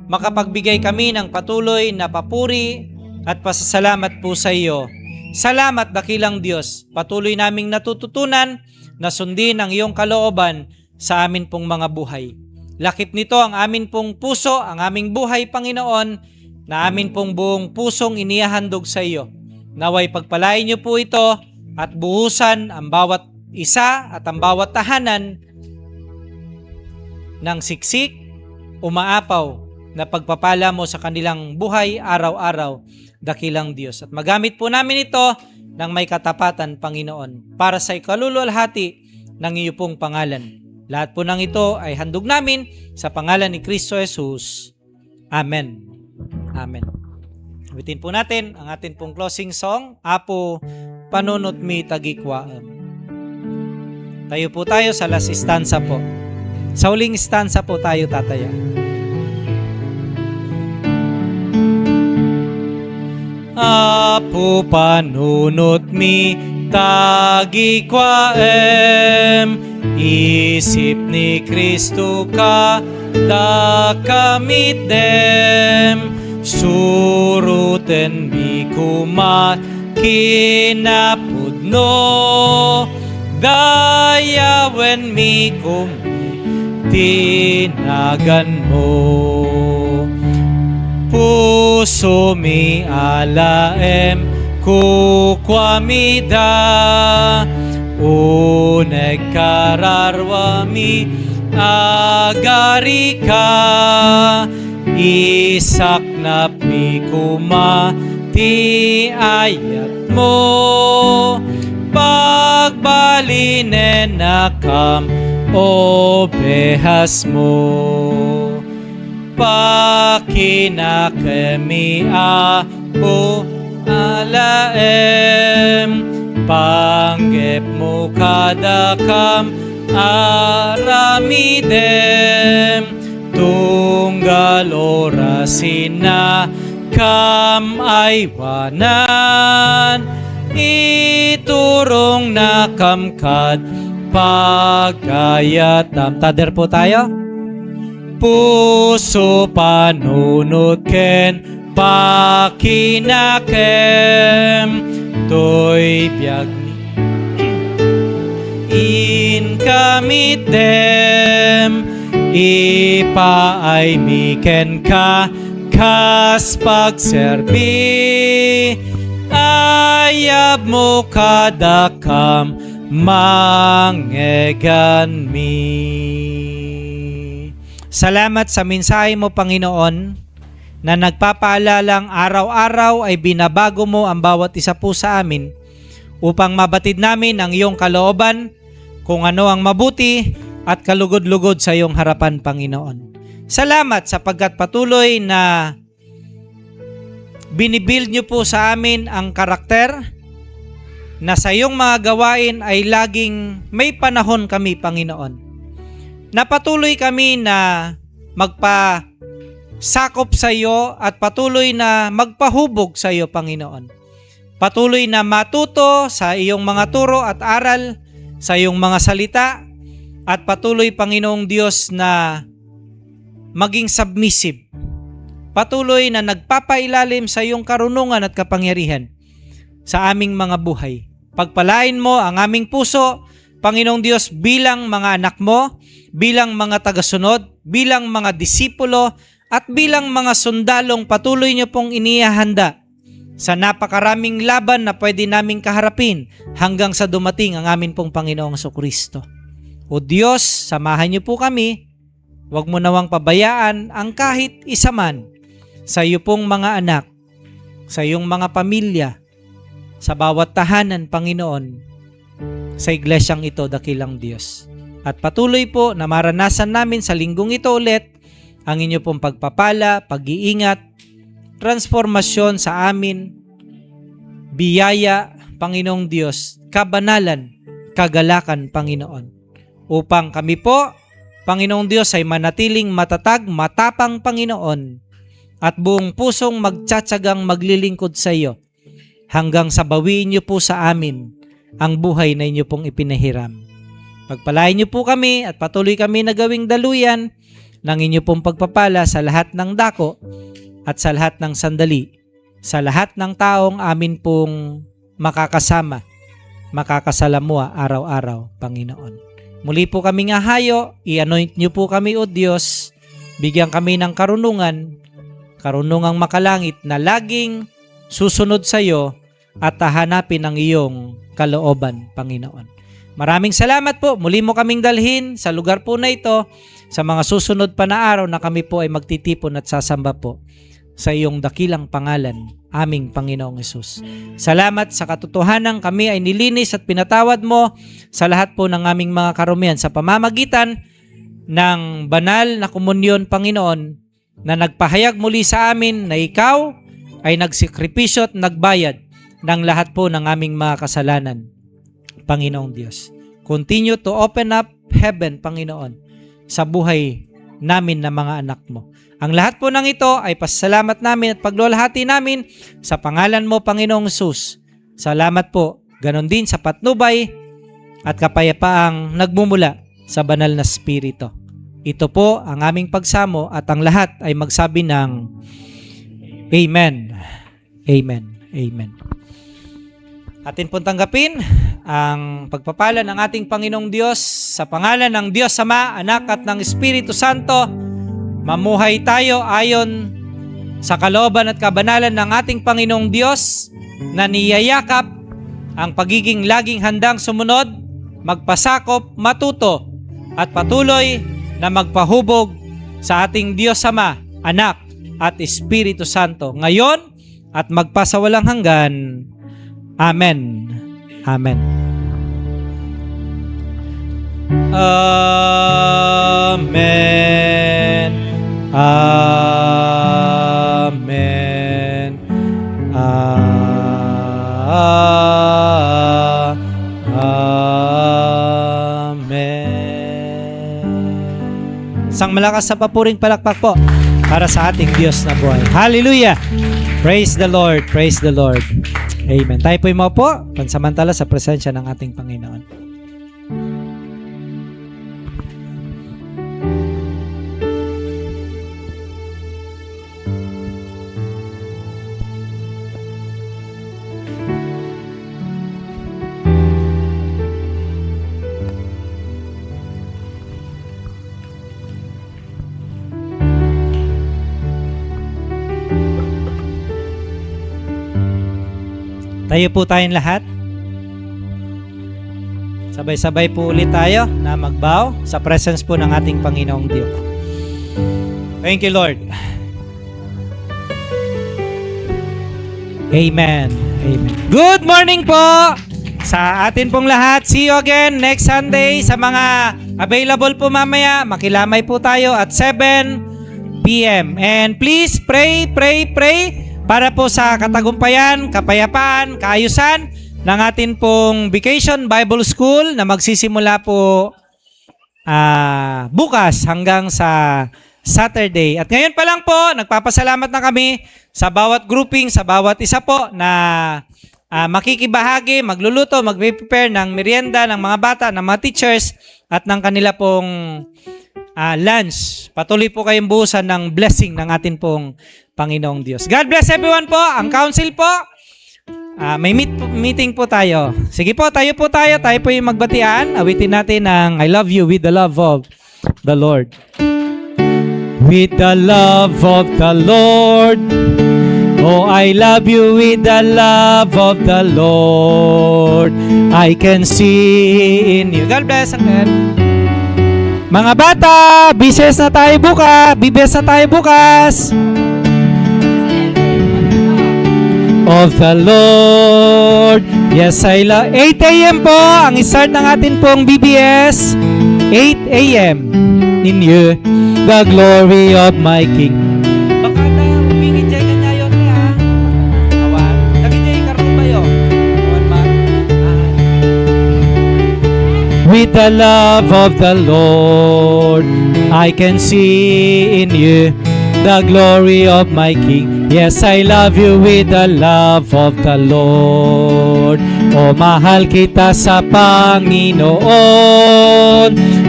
makapagbigay kami ng patuloy na papuri at pasasalamat po sa iyo. Salamat, dakilang Diyos. Patuloy naming natututunan na sundin ang iyong kalooban sa amin pong mga buhay. Lakip nito ang amin pong puso, ang aming buhay, Panginoon, na amin pong buong pusong inihahandog sa iyo. Naway pagpalain niyo po ito at buhusan ang bawat isa at ang bawat tahanan ng siksik, umaapaw na pagpapala mo sa kanilang buhay araw-araw, dakilang Diyos. At magamit po namin ito ng may katapatan, Panginoon, para sa ikaluluwalhati ng iyo pong pangalan. Lahat po ng ito ay handog namin sa pangalan ni Kristo Jesus. Amen. Amen. Awitin po natin ang atin pong closing song, Apo Panunot Mi Tagikwaan. Tayo po tayo sa last stanza po. Sa uling stanza po tayo tataya. Apo panunot mi tagikwaem, isip ni Kristo ka da kamit dem, suruten mi kumat kinapudno, dayawen mi kumi tinagan mo. Puso mi alaem kukwamida, uneg kararwami agarika, isaknap mi kuma ti ayat mo, pagbalinen nakam o behas mo. Pakinakemi ako alaem, panggep mo kadakam aramidem, tunggal orasin na kam aywanan, iturong na kamkad pagayatam. Tader po tayo. Puso panunot ken pakinakem, toy biyag in kamit dem, ipaay miken ka kas pagserbi, ayab mo kadakam mangegan mi. Salamat sa mensahe mo, Panginoon, na nagpapaalalang araw-araw ay binabago mo ang bawat isa po sa amin upang mabatid namin ang iyong kalooban, kung ano ang mabuti at kalugod-lugod sa iyong harapan, Panginoon. Salamat sapagkat patuloy na binibuild niyo po sa amin ang karakter na sa iyong mga gawain ay laging may panahon kami, Panginoon. Napatuloy kami na magpasakop sa iyo at patuloy na magpahubog sa iyo, Panginoon. patuloy na matuto sa iyong mga turo at aral, sa iyong mga salita, at patuloy, Panginoong Diyos, na maging submissive. Patuloy na nagpapailalim sa iyong karunungan at kapangyarihan sa aming mga buhay. Pagpalain mo ang aming puso, Panginoong Diyos, bilang mga anak mo, bilang mga tagasunod, bilang mga disipulo, at bilang mga sundalong patuloy niyo pong inihahanda sa napakaraming laban na pwede naming kaharapin hanggang sa dumating ang amin pong Panginoong Jesucristo. O Diyos, samahan niyo po kami. Huwag mo nawang pabayaan ang kahit isa man sa iyo pong mga anak, sa iyong mga pamilya, sa bawat tahanan, Panginoon, sa iglesyang ito, dakilang Diyos. At patuloy po na maranasan namin sa linggong ito ulit ang inyo pong pagpapala, pag-iingat, transformasyon sa amin, biyaya, Panginoong Diyos, kabanalan, kagalakan, Panginoon. Upang kami po, Panginoong Diyos, ay manatiling matatag, matapang, Panginoon, at buong pusong magtsatsagang maglilingkod sa iyo hanggang sa bawiin niyo po sa amin ang buhay na inyo pong ipinahiram. Pagpalain niyo po kami at patuloy kami na gawing daluyan ng inyo pong pagpapala sa lahat ng dako at sa lahat ng sandali, sa lahat ng taong amin pong makakasama, makakasalamuha araw-araw, Panginoon. Muli po kaming ahayo, i-anoint niyo po kami, O Diyos, bigyan kami ng karunungang makalangit na laging susunod sa iyo at hahanapin ang iyong kalooban, Panginoon. Maraming salamat po. Muli mo kaming dalhin sa lugar po na ito sa mga susunod pa na araw na kami po ay magtitipon at sasamba po sa iyong dakilang pangalan, aming Panginoong Hesus. Salamat sa katotohanan kami ay nilinis at pinatawad mo sa lahat po ng aming mga karumihan sa pamamagitan ng banal na komunyon, Panginoon, na nagpahayag muli sa amin na ikaw ay nagsikripisyo at nagbayad ng lahat po ng aming mga kasalanan, Panginoong Diyos. Continue to open up heaven, Panginoon, sa buhay namin na mga anak mo. Ang lahat po ng ito ay pasalamat namin at paglulahati namin sa pangalan mo, Panginoong Hesus. Salamat po. Ganon din sa patnubay at kapayapaang nagmumula sa banal na Espiritu. Ito po ang aming pagsamo at ang lahat ay magsabi ng Amen. Amen. Amen. Atin pong tanggapin ang pagpapala ng ating Panginoong Diyos sa pangalan ng Diyos Ama, Anak at ng Espiritu Santo. Mamuhay tayo ayon sa kalooban at kabanalan ng ating Panginoong Diyos na niyayakap ang pagiging laging handang sumunod, magpasakop, matuto at patuloy na magpahubog sa ating Diyos Ama, Anak at Espiritu Santo ngayon at magpasawalang hanggan. Amen. Amen. Amen. Amen. Amen. Isang malakas sa papuring palakpak po para sa ating Diyos na buhay. Hallelujah! Praise the Lord! Praise the Lord! Amen. Tayo po'y maupo, pansamantala sa presensya ng ating Panginoon. Tayo po tayong lahat. Sabay-sabay po ulit tayo na magbow sa presence po ng ating Panginoong Diyos. Thank you, Lord. Amen. Amen. Good morning po sa atin pong lahat. See you again next Sunday. Sa mga available po mamaya, makilamay po tayo at 7 p.m. And please pray para po sa katagumpayan, kapayapaan, kaayusan ng atin pong Vacation Bible School na magsisimula po bukas hanggang sa Saturday. At ngayon pa lang po, nagpapasalamat na kami sa bawat grouping, sa bawat isa po na makikibahagi, magluluto, magpe-prepare ng merienda ng mga bata, ng mga teachers, at ng kanila pong lunch. Patuloy po kayong buhusan ng blessing ng atin pong Panginoong Diyos. God bless everyone po. Ang council po, may meeting po tayo. Sige po, tayo po yung magbatian. Awitin natin ang I love you with the love of the Lord. With the love of the Lord, oh, I love you with the love of the Lord. I can see in you. God bless again. Mga bata, bises na tayo bukas. Bibes na tayo bukas. Of the Lord. Yes, I love. 8 a.m. po ang start ng atin pong BBS. 8 a.m. in you, the glory of my King. Baka na umingin dyan ka ngayon niya. Awan. Nagigay karoon ba yun? Awan man. With the love of the Lord, I can see in you the glory of my King. Yes, I love you with the love of the Lord. O mahal kita sa Panginoon.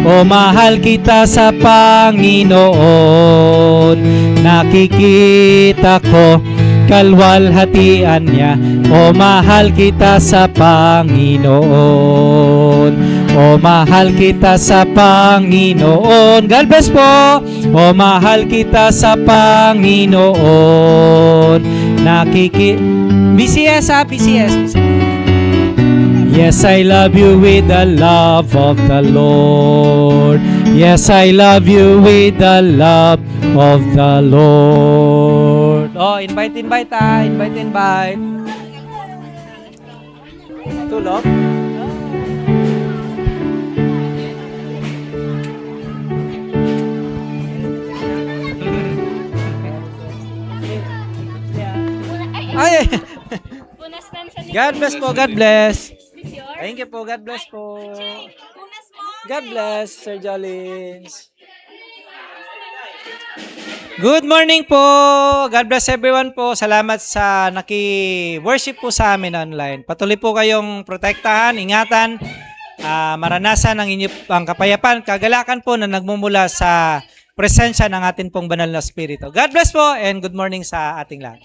O mahal kita sa Panginoon. Nakikita ko kalwalhatian niya. O mahal kita sa Panginoon. O mahal kita sa Panginoon. God bless po. O mahal kita sa Panginoon. BCS ha, BCS. Yes, I love you with the love of the Lord. Yes, I love you with the love of the Lord. Oh, invite ha. Invite. Tulog? Ay! God bless po, God bless. Thank you po, God bless po. God bless, Sir Jolins. Good morning po. God bless everyone po. Salamat sa naki-worship po sa amin online. Patuloy po kayong protektahan, ingatan, maranasan ang kapayapaan, kagalakan po na nagmumula sa presensya ng ating pong banal na spirito. God bless po and good morning sa ating lahat.